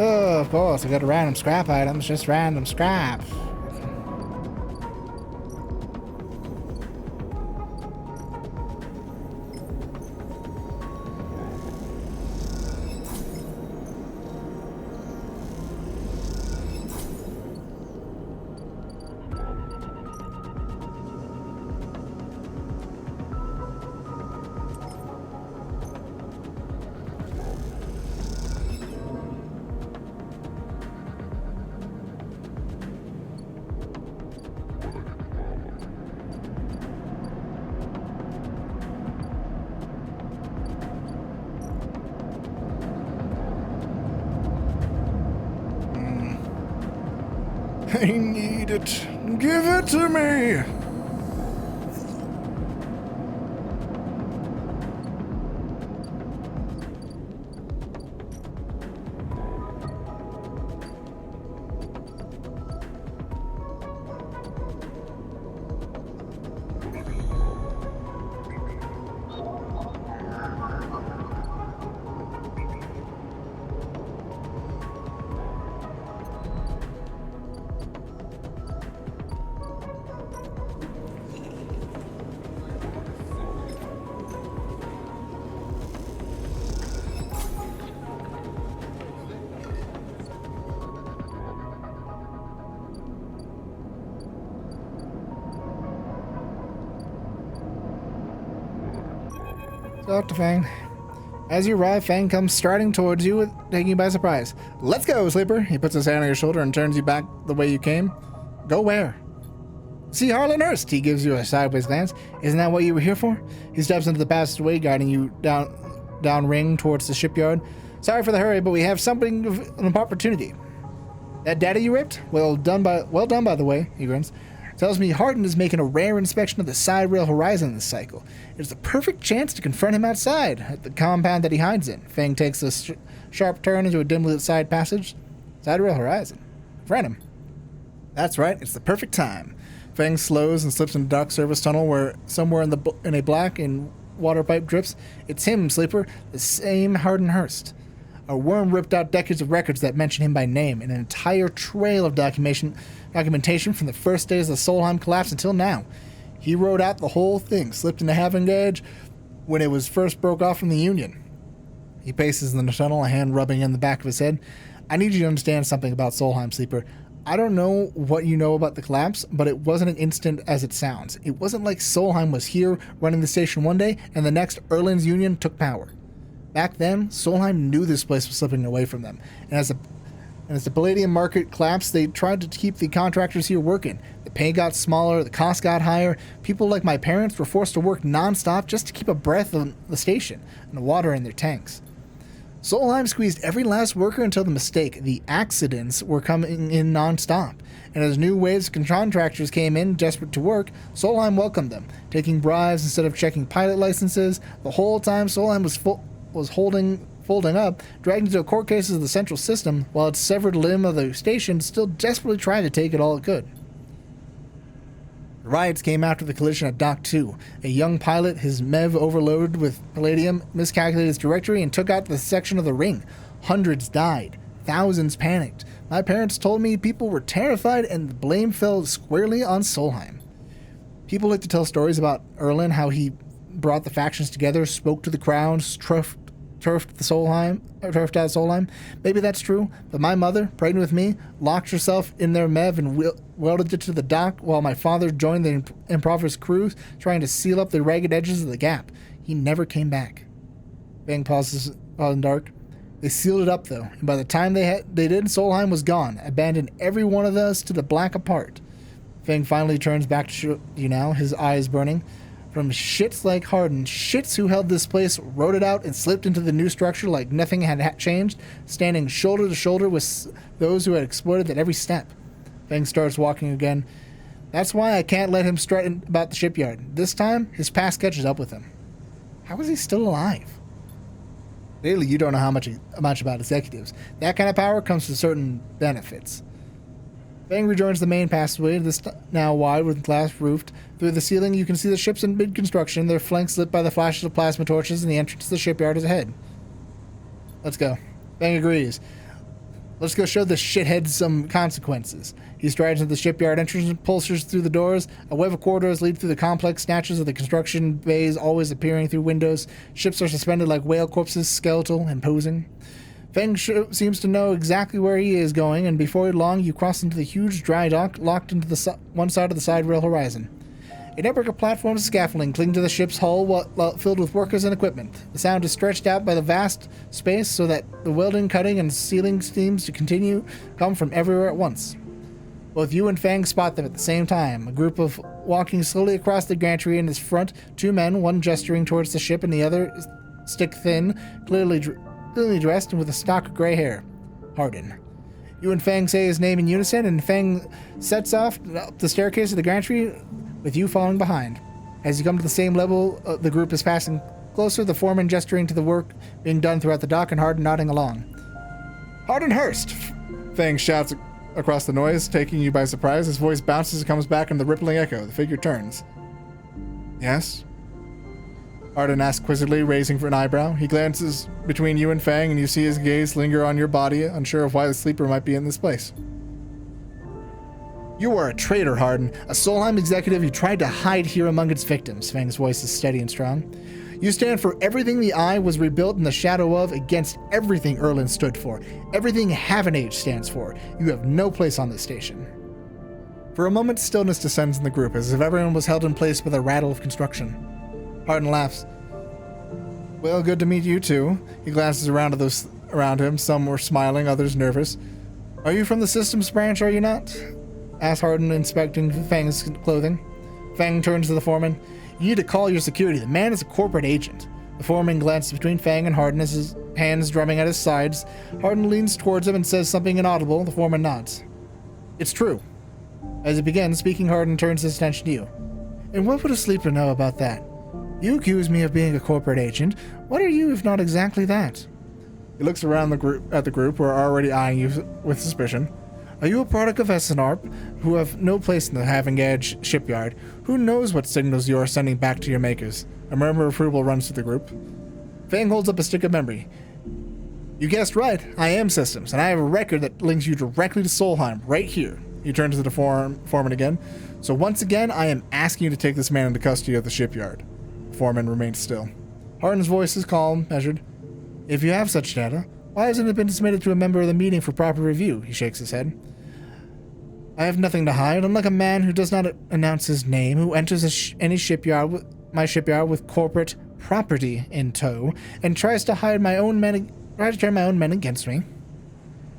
Oh, of course, I got a random scrap items, just random scrap. I need it. Give it to me. Dr. Fang. As you arrive, Fang comes striding towards you, taking you by surprise. Let's go, Sleeper. He puts his hand on your shoulder and turns you back the way you came. Go where? See Harlan Hurst. He gives you a sideways glance. Isn't that what you were here for? He steps into the passageway, guiding you down ring towards the shipyard. Sorry for the hurry, but we have something of an opportunity. That data you ripped? Well done by the way, he grins. Tells me Hardin is making a rare inspection of the side rail horizon this cycle. It's the perfect chance to confront him outside, at the compound that he hides in. Fang takes a sharp turn into a dimly lit side passage. Side rail horizon. Confront him. That's right, it's the perfect time. Fang slows and slips into the dock service tunnel where somewhere in a black and water pipe drips. It's him, Sleeper, the same Hardin Hurst. A worm ripped out decades of records that mention him by name, and an entire trail of documentation from the first days of the Solheim collapse until now. He wrote out the whole thing, slipped into Having Gauge when it was first broke off from the Union. He paces in the tunnel, a hand rubbing in the back of his head. I need you to understand something about Solheim, Sleeper. I don't know what you know about the collapse, but it wasn't an instant as it sounds. It wasn't like Solheim was here running the station one day, and the next Erland's Union took power. Back then, Solheim knew this place was slipping away from them, and as the palladium market collapsed, they tried to keep the contractors here working. The pay got smaller, the cost got higher. People like my parents were forced to work non-stop just to keep a breath on the station and the water in their tanks. Solheim squeezed every last worker until the accidents were coming in non-stop. And as new waves of contractors came in desperate to work, Solheim welcomed them, taking bribes instead of checking pilot licenses. The whole time Solheim was folding up, dragged into court cases of the central system, while its severed limb of the station still desperately tried to take it all it could. The riots came after the collision at Dock 2. A young pilot, his MEV overloaded with palladium, miscalculated his trajectory and took out the section of the ring. Hundreds died. Thousands panicked. My parents told me people were terrified and the blame fell squarely on Solheim. People like to tell stories about Erland, how he brought the factions together, spoke to the crowds, turfed out Solheim. Maybe that's true, but my mother, pregnant with me, locked herself in their MEV and welded it to the dock while my father joined the improvised crews, trying to seal up the ragged edges of the gap. He never came back. Fang pauses in dark. They sealed it up, though, and by the time they did, Solheim was gone, abandoned every one of us to the black apart. Fang finally turns back to you now, his eyes burning. From shits like Hardin, shits who held this place, wrote it out, and slipped into the new structure like nothing had changed, standing shoulder to shoulder with those who had exploited at every step. Fang starts walking again. That's why I can't let him strut about the shipyard. This time, his past catches up with him. How is he still alive? Clearly, you don't know how much about executives. That kind of power comes with certain benefits. Fang rejoins the main passageway, this now wide with glass roofed. Through the ceiling, you can see the ships in mid-construction, their flanks lit by the flashes of plasma torches, and the entrance to the shipyard is ahead. Let's go. Fang agrees. Let's go show this shithead some consequences. He strides into the shipyard entrance and pulses through the doors. A web of corridors lead through the complex snatches of the construction bays, always appearing through windows. Ships are suspended like whale corpses, skeletal, imposing. Feng seems to know exactly where he is going, and before long you cross into the huge dry dock locked into the one side of the side rail horizon. A network of platforms and scaffolding cling to the ship's hull filled with workers and equipment. The sound is stretched out by the vast space so that the welding, cutting, and sealing steams to continue come from everywhere at once. Both you and Fang spot them at the same time. A group of walking slowly across the gantry in his front, two men, one gesturing towards the ship and the other stick-thin, clearly dressed and with a stock of gray hair. Hardin. You and Fang say his name in unison, and Fang sets off up the staircase of the gantry, with you following behind. As you come to the same level, the group is passing closer, the foreman gesturing to the work being done throughout the dock and Hardin nodding along. Hardin Hurst! Fang shouts across the noise, taking you by surprise. His voice bounces and comes back in the rippling echo. The figure turns. Yes? Hardin asks quizzically, raising for an eyebrow. He glances between you and Fang, and you see his gaze linger on your body, unsure of why the sleeper might be in this place. You are a traitor, Hardin, a Solheim executive who tried to hide here among its victims. Fang's voice is steady and strong. You stand for everything the Eye was rebuilt in the shadow of, against everything Erlin stood for, everything Havenage stands for. You have no place on this station. For a moment, stillness descends in the group, as if everyone was held in place by the rattle of construction. Hardin laughs. Well, good to meet you too. He glances around at those around him. Some were smiling, others nervous. Are you from the systems branch, are you not? Asks Hardin, inspecting Fang's clothing. Fang turns to the foreman. You need to call your security. The man is a corporate agent. The foreman glances between Fang and Hardin as his hands drumming at his sides. Hardin leans towards him and says something inaudible. The foreman nods. It's true. As he begins speaking, Hardin turns his attention to you. And what would a sleeper know about that? You accuse me of being a corporate agent. What are you, if not exactly that? He looks around at the group, who are already eyeing you with suspicion. Are you a product of Essenarp, who have no place in the Havenage shipyard? Who knows what signals you are sending back to your makers? A murmur of approval runs through the group. Fang holds up a stick of memory. You guessed right. I am systems, and I have a record that links you directly to Solheim, right here. He turns to the foreman again. So once again, I am asking you to take this man into custody of the shipyard. The foreman remains still. Hardin's voice is calm, measured. If you have such data, why hasn't it been submitted to a member of the meeting for proper review? He shakes his head. I have nothing to hide, unlike a man who does not announce his name, who enters any shipyard, my shipyard, with corporate property in tow, and tries to turn my own men against me.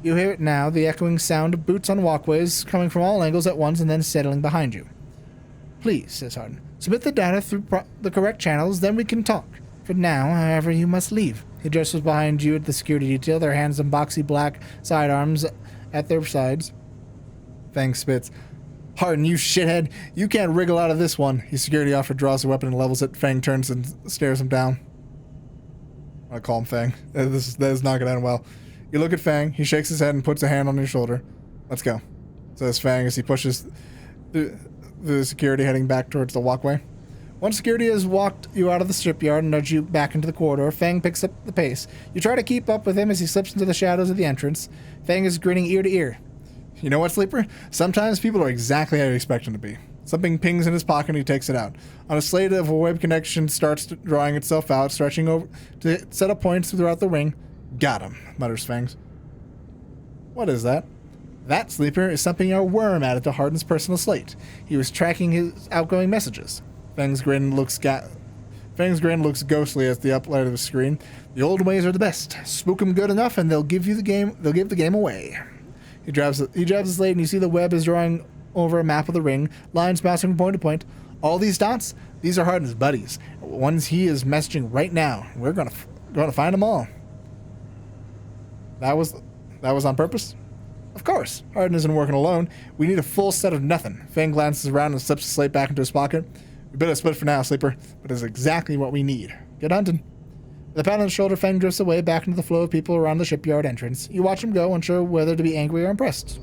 You hear it now, the echoing sound of boots on walkways coming from all angles at once and then settling behind you. Please, says Hardin, submit the data through the correct channels, then we can talk. For now, however, you must leave. He gestures behind you at the security detail, their hands on boxy black sidearms at their sides. Fang spits. Hardin, you shithead. You can't wriggle out of this one. His security officer draws a weapon and levels it. Fang turns and stares him down. I call him Fang. That is not going to end well. You look at Fang. He shakes his head and puts a hand on your shoulder. Let's go, says Fang as he pushes the security heading back towards the walkway. Once security has walked you out of the shipyard and nudged you back into the corridor, Fang picks up the pace. You try to keep up with him as he slips into the shadows of the entrance. Fang is grinning ear to ear. You know what, Sleeper? Sometimes people are exactly how you expect them to be. Something pings in his pocket and he takes it out. On a slate of a web connection starts drawing itself out, stretching over to set up points throughout the ring. Got him, mutters Fangs. What is that? That, Sleeper, is something our worm added to Hardin's personal slate. He was tracking his outgoing messages. Fang's grin looks ghostly as the uplight of the screen. The old ways are the best. Spook 'em good enough and they'll give the game away. He grabs the slate and you see the web is drawing over a map of the ring, lines bouncing from point to point. All these dots, these are Hardin's buddies. Ones he is messaging right now. We're gonna find them all. That was on purpose? Of course. Hardin isn't working alone. We need a full set of nothing. Fang glances around and slips the slate back into his pocket. We better split for now, Sleeper, but it's exactly what we need. Good hunting. With a pat on the shoulder, Fang drifts away back into the flow of people around the shipyard entrance. You watch him go, unsure whether to be angry or impressed.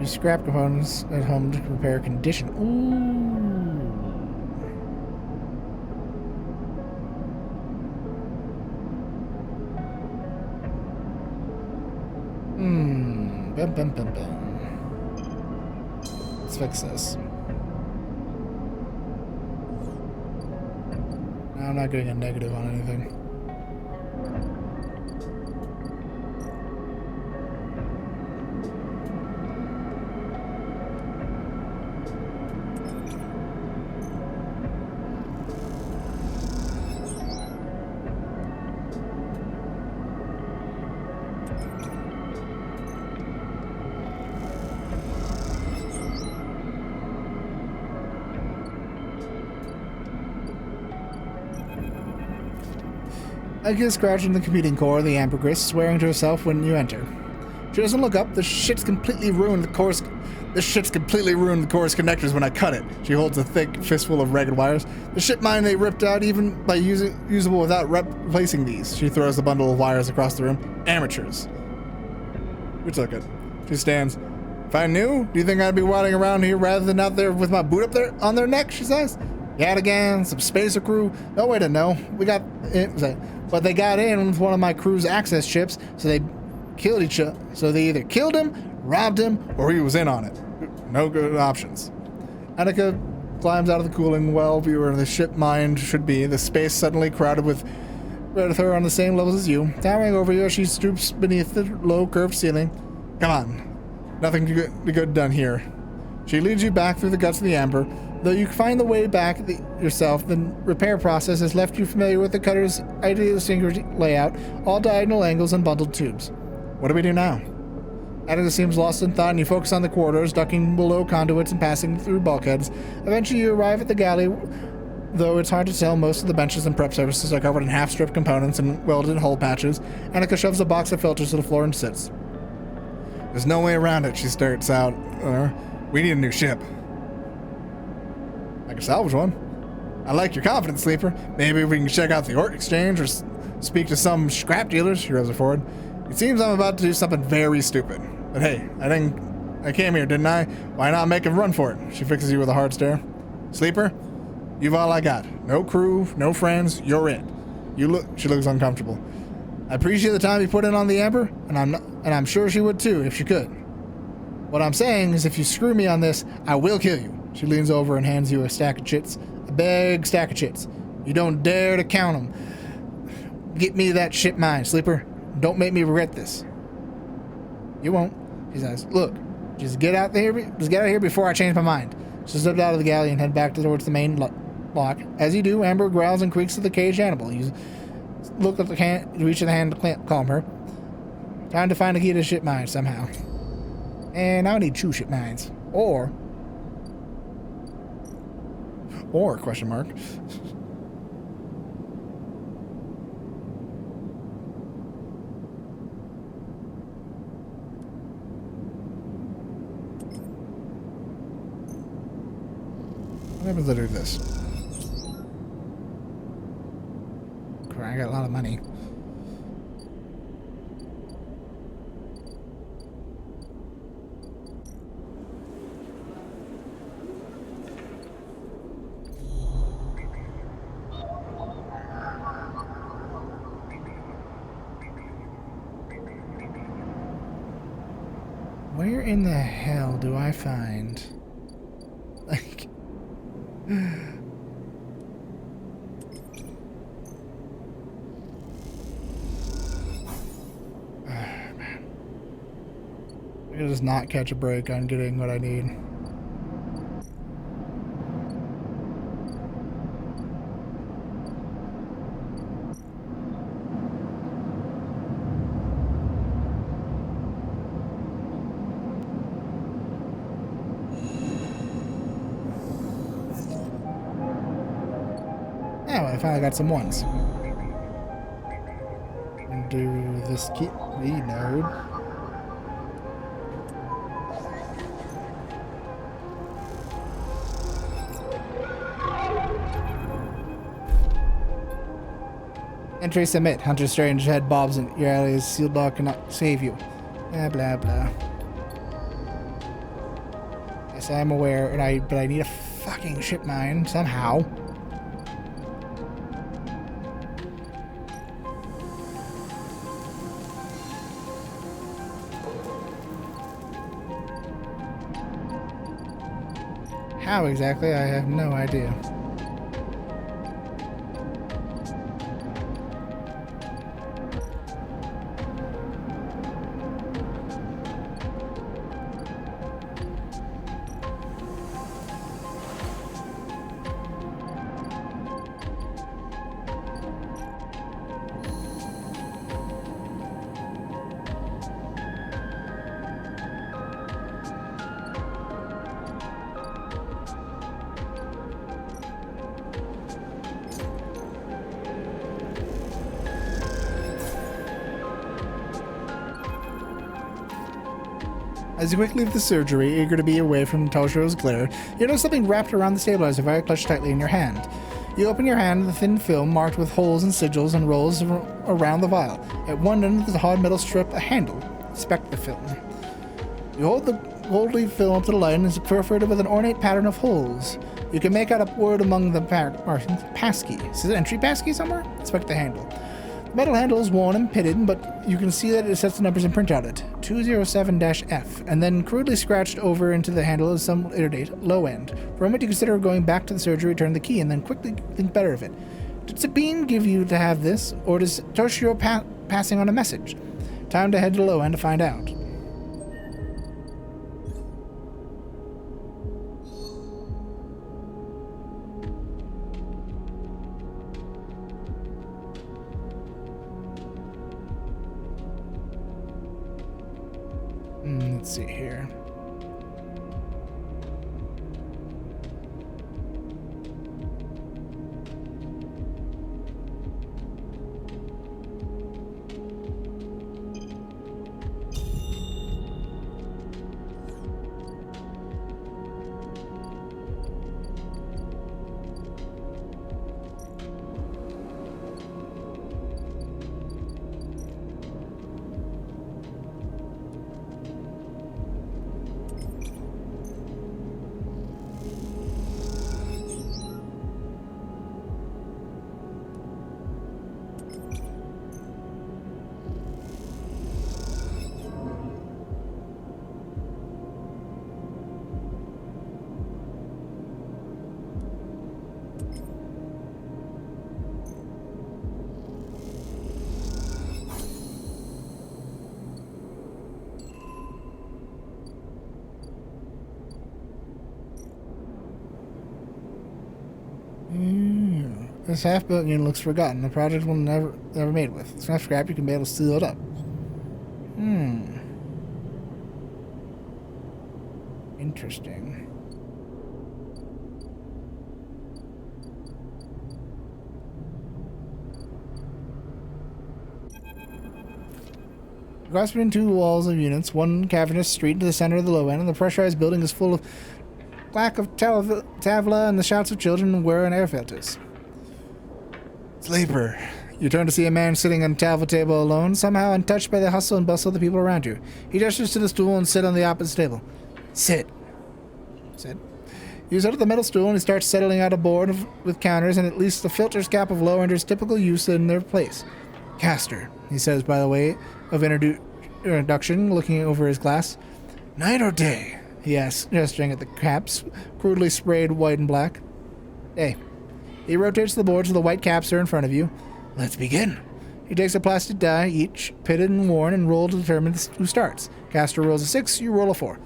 Use scrap components at home to repair condition. Ooh. Bum, bum, bum, bum. Let's fix this. No, I'm not getting a negative on anything. I get scratching the competing core of the ambergris, swearing to herself when you enter. She doesn't look up. This shit's completely ruined the core's connectors when I cut it. She holds a thick fistful of ragged wires. The shit mine they ripped out even by usable without replacing these. She throws a bundle of wires across the room. Amateurs. Who took it? She stands. If I knew, do you think I'd be waddling around here rather than out there with my boot up there on their neck? She says. Yadigan, some spacer crew. No way to know. We got it. But they got in with one of my crew's access chips, so they killed each other. So they either killed him, robbed him, or he was in on it. No good options. Annika climbs out of the cooling well viewer the ship mind should be. The space suddenly crowded with her on the same levels as you. Towering over you, she stoops beneath the low curved ceiling. Come on. Nothing good done here. She leads you back through the guts of the amber. Though you find the way back yourself, the repair process has left you familiar with the cutter's idiosyncratic layout, all diagonal angles and bundled tubes. What do we do now? Attica seems lost in thought, and you focus on the corridors, ducking below conduits and passing through bulkheads. Eventually you arrive at the galley, though it's hard to tell. Most of the benches and prep surfaces are covered in half-stripped components and welded hole patches. Attica shoves a box of filters to the floor and sits. There's no way around it, she starts out. We need a new ship. I can salvage one. I like your confidence, Sleeper. Maybe we can check out the ore exchange or speak to some scrap dealers. She rose forward. It seems I'm about to do something very stupid. But hey, I came here, didn't I? Why not make a run for it? She fixes you with a hard stare. Sleeper, you've all I got. No crew, no friends, you're it. She looks uncomfortable. I appreciate the time you put in on the Amber, and I'm sure she would too, if she could. What I'm saying is if you screw me on this, I will kill you. She leans over and hands you a stack of chits. A big stack of chits. You don't dare to count them. Get me that shit mine, Sleeper. Don't make me regret this. You won't. She says, look, just get out here before I change my mind. She slipped out of the galley and head back towards the main lock. As you do, Amber growls and creaks to the caged animal. You look at the hand, reach in the hand to calm her. Trying to find a key to ship mine somehow. And I need 2 ship mines. Or question mark. What happens if I do this? Crap, I got a lot of money. Where in the hell do I find, like, man. I can just not catch a break on getting what I need. Oh, I finally got some ones. And do this key node. Entry submit. Hunter Strange head bobs and your allies sealed lock cannot save you. Blah blah blah. Yes, I am aware, but I need a fucking ship mine somehow. How exactly? I have no idea. As you quickly leave the surgery, eager to be away from Talshiro's glare, you notice something wrapped around the stabilizer via clutched tightly in your hand. You open your hand, and the thin film marked with holes and sigils and rolls around the vial. At one end of the hard metal strip, a handle. Inspect the film. You hold the goldly film up to the light and it's perforated with an ornate pattern of holes. You can make out a word among the markings. Passkey. Is it entry passkey somewhere? Inspect the handle. The metal handle is worn and pitted, but you can see that it sets the numbers and print out it. 207-F, and then crudely scratched over into the handle is some later date, low end. For a moment you consider going back to the surgery, return the key, and then quickly think better of it. Did Sabine give you to have this, or does Toshiro passing on a message? Time to head to the low end to find out. Let's see here. This half-built unit looks forgotten. The project will never made with. It's enough scrap you can be able to seal it up. Interesting. Across between two walls of units, one cavernous street into the center of the low end, and the pressurized building is full of lack of tavla and the shouts of children whir and air filters. Sleeper. You turn to see a man sitting on a tavla table alone, somehow untouched by the hustle and bustle of the people around you. He gestures to the stool and sit on the opposite table. Sit. Sit. You sit at the middle stool and he starts settling out a board with counters and at least the filter's cap of low-enders typical use in their place. Caster, he says by the way of introduction, looking over his glass. Night or day? He asks, gesturing at the caps, crudely sprayed white and black. Day. He rotates the boards so the white caps are in front of you. Let's begin. He takes a plastic die, each pitted and worn, and roll to determine who starts. Caster rolls a 6, you roll a 4.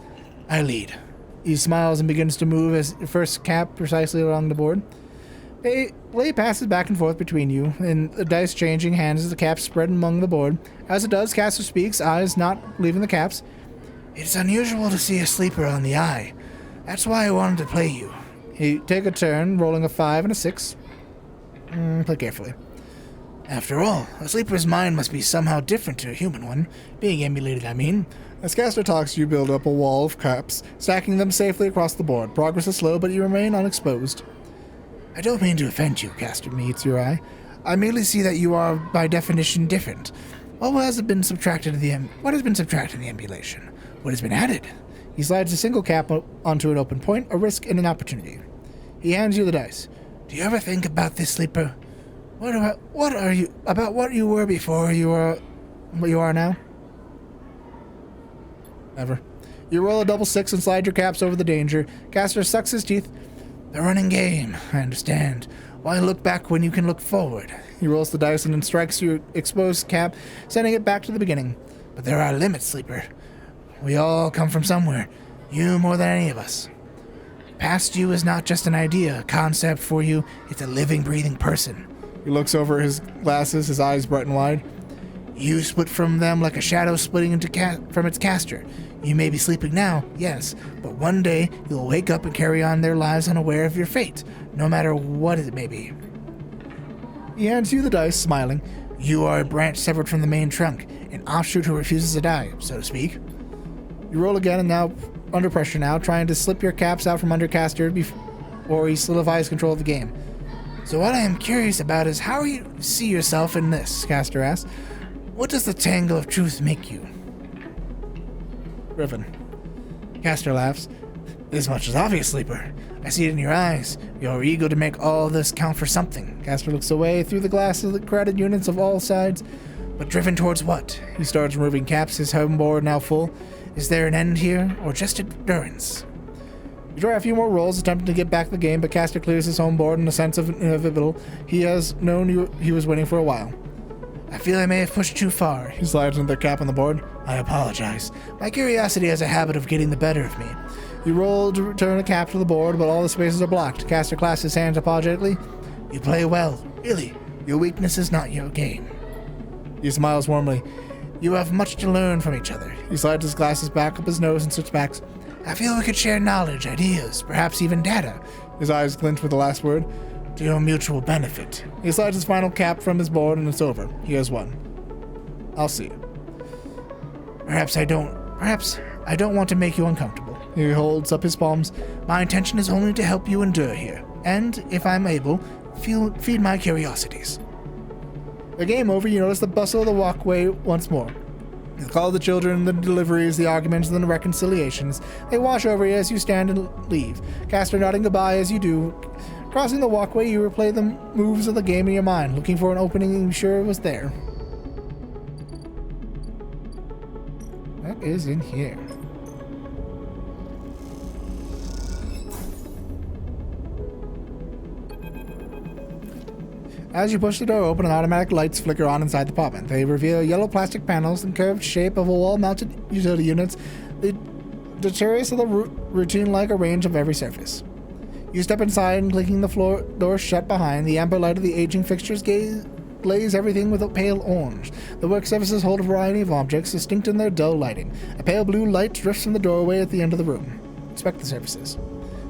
I lead. He smiles and begins to move his first cap precisely along the board. Play passes back and forth between you, and the dice changing hands as the caps spread among the board. As it does, Caster speaks, eyes not leaving the caps. It's unusual to see a sleeper on the eye. That's why I wanted to play you. He take a turn, rolling a 5 and a 6. Play carefully. After all, a sleeper's mind must be somehow different to a human one. Being emulated, I mean. As Caster talks, you build up a wall of caps, stacking them safely across the board. Progress is slow, but you remain unexposed. I don't mean to offend you, Caster meets your eye. I merely see that you are, by definition, different. What has been subtracted in the emulation? What has been added? He slides a single cap onto an open point, a risk and an opportunity. He hands you the dice. Do you ever think about this, sleeper? What are you about what you were before you are what you are now? Never. You roll a double 6 and slide your caps over the danger. Caster sucks his teeth. The running game, I understand. Why look back when you can look forward? He rolls the dice and then strikes your exposed cap, sending it back to the beginning. But there are limits, sleeper. We all come from somewhere. You more than any of us. Past you is not just an idea, a concept for you. It's a living, breathing person. He looks over his glasses, his eyes brighten wide. You split from them like a shadow splitting from its caster. You may be sleeping now, yes, but one day you'll wake up and carry on their lives unaware of your fate, no matter what it may be. He hands you the dice, smiling. You are a branch severed from the main trunk, an offshoot who refuses to die, so to speak. You roll again and now under pressure now, trying to slip your caps out from under caster before he solidifies control of the game. So what I am curious about is how you see yourself in this, caster asks. What does the tangle of truth make you? Griffin. Caster laughs. This much is obvious, sleeper. I see it in your eyes. You're eager to make all this count for something. Caster looks away through the glass of the crowded units of all sides. But driven towards what? He starts removing caps, his home board now full. Is there an end here, or just endurance? You try a few more rolls, attempting to get back the game, but Caster clears his home board in a sense of inevitable. He has known he was winning for a while. I feel I may have pushed too far. He slides another cap on the board. I apologize. My curiosity has a habit of getting the better of me. You roll to return a cap to the board, but all the spaces are blocked. Caster clasps his hands apologetically. You play well. Really. Your weakness is not your game. He smiles warmly. You have much to learn from each other. He slides his glasses back up his nose and sits back. I feel we could share knowledge, ideas, perhaps even data. His eyes glint with the last word. To your mutual benefit. He slides his final cap from his board and it's over. He has won. I'll see. Perhaps I don't want to make you uncomfortable. He holds up his palms. My intention is only to help you endure here. And, if I'm able, feed my curiosities. The game over, you notice the bustle of the walkway once more. The call of the children, the deliveries, the arguments, and the reconciliations. They wash over you as you stand and leave. Caster nodding goodbye as you do. Crossing the walkway, you replay the moves of the game in your mind, looking for an opening you're sure was there. What is in here? As you push the door open, automatic lights flicker on inside the apartment. They reveal yellow plastic panels and curved shape of a wall-mounted utility units. The detritus of the routine like a range of every surface. You step inside and clicking the floor door shut behind. The amber light of the aging fixtures glaze everything with a pale orange. The work surfaces hold a variety of objects, distinct in their dull lighting. A pale blue light drifts from the doorway at the end of the room. Inspect the surfaces.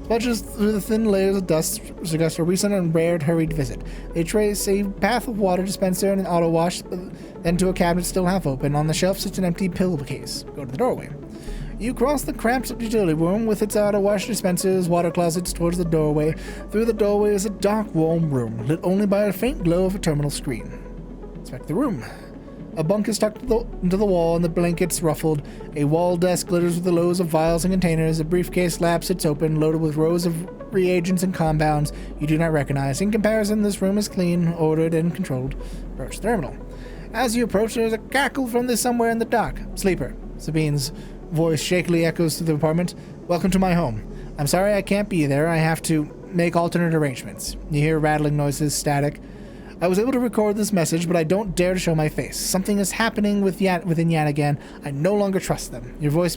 Smudges through the thin layers of dust suggest a recent and rare hurried visit. They trace a path of water dispenser and an auto wash, then to a cabinet still half open. On the shelf sits an empty pill case. Go to the doorway. You cross the cramped utility room with its auto wash dispensers, water closets towards the doorway. Through the doorway is a dark, warm room, lit only by a faint glow of a terminal screen. Inspect the room. A bunk is tucked into the wall and the blankets ruffled. A wall desk glitters with the rows of vials and containers. A briefcase slab sits open, loaded with rows of reagents and compounds you do not recognize. In comparison, this room is clean, ordered, and controlled. Approach the terminal. As you approach, there is a cackle from this somewhere in the dark. Sleeper. Sabine's voice shakily echoes through the apartment. Welcome to my home. I'm sorry I can't be there. I have to make alternate arrangements. You hear rattling noises, static. I was able to record this message, but I don't dare to show my face. Something is happening within Yanigan. I no longer trust them. Your voice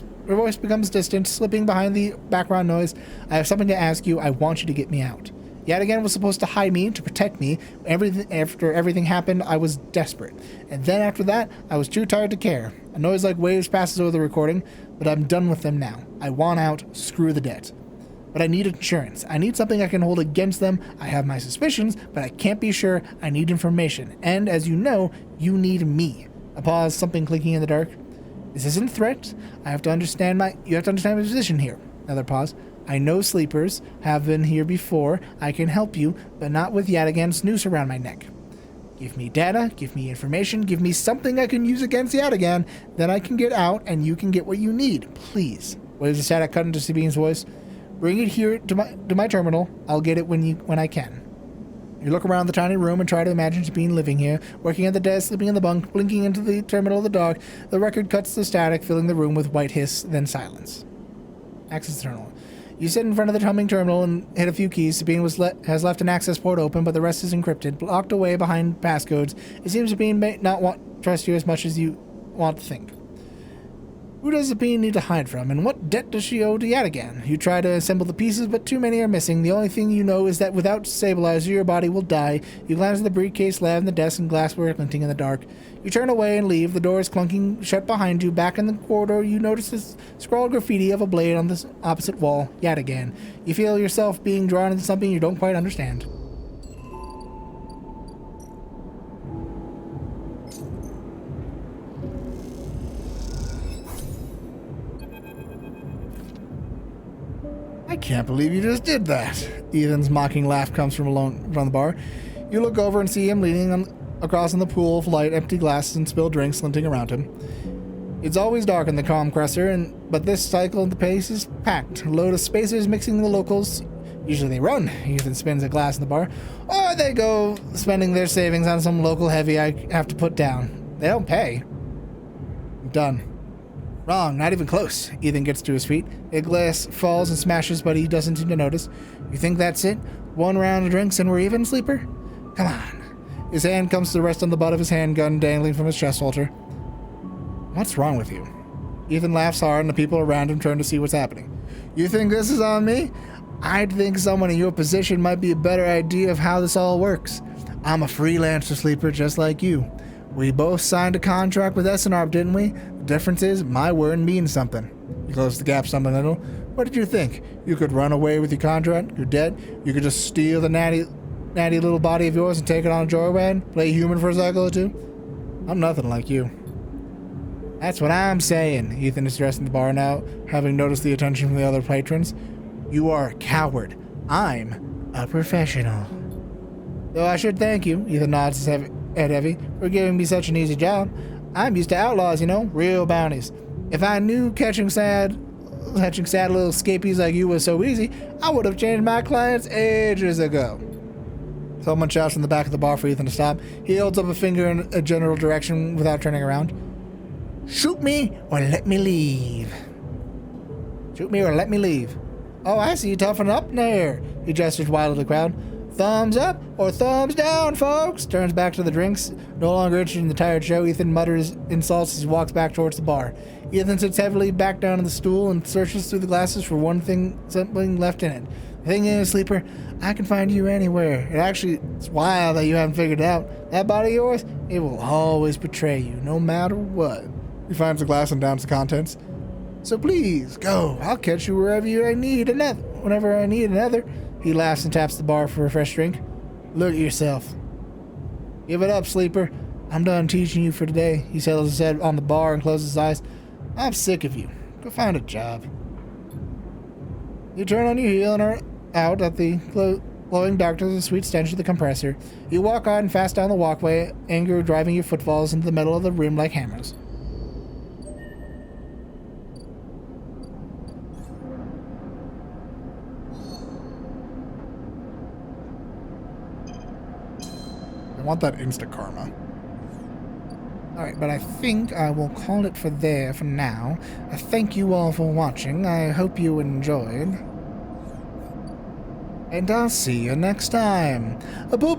becomes distant, slipping behind the background noise. I have something to ask you. I want you to get me out. Yanigan was supposed to hide me, to protect me. After everything happened, I was desperate. And then after that, I was too tired to care. A noise like waves passes over the recording, but I'm done with them now. I want out. Screw the debt. But I need insurance. I need something I can hold against them. I have my suspicions, but I can't be sure. I need information. And, as you know, you need me. A pause, something clicking in the dark. This isn't a threat. You have to understand my position here. Another pause. I know sleepers have been here before. I can help you, but not with Yadigan's noose around my neck. Give me data, give me information, give me something I can use against Yadigan. Then I can get out and you can get what you need. Please. Waves of static cut into Sabine's voice. Bring it here to my terminal. I'll get it when I can. You look around the tiny room and try to imagine Sabine living here, working at the desk, sleeping in the bunk, blinking into the terminal of the dog. The record cuts the static, filling the room with white hiss, then silence. Access terminal. You sit in front of the humming terminal and hit a few keys. Sabine has left an access port open, but the rest is encrypted, blocked away behind passcodes. It seems Sabine may not trust you as much as you want to think. Who does Sabine need to hide from, and what debt does she owe to Yadigan? You try to assemble the pieces, but too many are missing. The only thing you know is that without stabilizer, your body will die. You glance at the briefcase, lab, the desk, and glassware glinting in the dark. You turn away and leave. The door is clunking shut behind you. Back in the corridor, you notice this scrawled graffiti of a blade on the opposite wall. Yadigan. You feel yourself being drawn into something you don't quite understand. I can't believe you just did that. Ethan's mocking laugh comes from the bar. You look over and see him leaning across in the pool of light, empty glasses and spilled drinks slinting around him. It's always dark in the calm crusher, but this cycle the pace is packed. A load of spacers mixing the locals. Usually they run. Ethan spins a glass in the bar. Or they go spending their savings on some local heavy I have to put down. They don't pay. I'm done. Wrong, not even close. Ethan gets to his feet. A glass falls and smashes, but he doesn't seem to notice. You think that's it? One round of drinks and we're even, sleeper? Come on. His hand comes to rest on the butt of his handgun dangling from his chest holster. What's wrong with you? Ethan laughs hard and the people around him turn to see what's happening. You think this is on me? I'd think someone in your position might be a better idea of how this all works. I'm a freelancer, sleeper, just like you. We both signed a contract with SNRP, didn't we? The difference is, my word means something. You close the gap something little. What did you think? You could run away with your contract? You're dead? You could just steal the natty little body of yours and take it on a joyride? Play human for a cycle or two? I'm nothing like you. That's what I'm saying. Ethan is dressed in the bar now, having noticed the attention from the other patrons. You are a coward. I'm a professional. Though I should thank you, Ethan nods his head heavy, for giving me such an easy job. I'm used to outlaws, you know, real bounties. If I knew catching sad little scapees like you was so easy, I would have changed my clients ages ago. Someone shouts from the back of the bar for Ethan to stop. He holds up a finger in a general direction without turning around. Shoot me or let me leave. Shoot me or let me leave. Oh, I see you toughen up there. He gestures wildly to the crowd. Thumbs up or thumbs down, folks. Turns back to the drinks. No longer interested in the tired show, Ethan mutters insults as he walks back towards the bar. Ethan sits heavily back down on the stool and searches through the glasses for something left in it. The thing is, sleeper, I can find you anywhere. It's wild that you haven't figured it out. That body of yours, it will always betray you, no matter what. He finds the glass and downs the contents. So please, go. I'll catch you whenever I need another. He laughs and taps the bar for a fresh drink. Look at yourself. Give it up, sleeper. I'm done teaching you for today. He settles his head on the bar and closes his eyes. I'm sick of you. Go find a job. You turn on your heel and are out at the glowing darkness of the sweet stench of the compressor. You walk on fast down the walkway, anger driving your footfalls into the middle of the room like hammers. I want that insta karma. Alright, but I think I will call it for now. Thank you all for watching. I hope you enjoyed. And I'll see you next time. Bye-bye.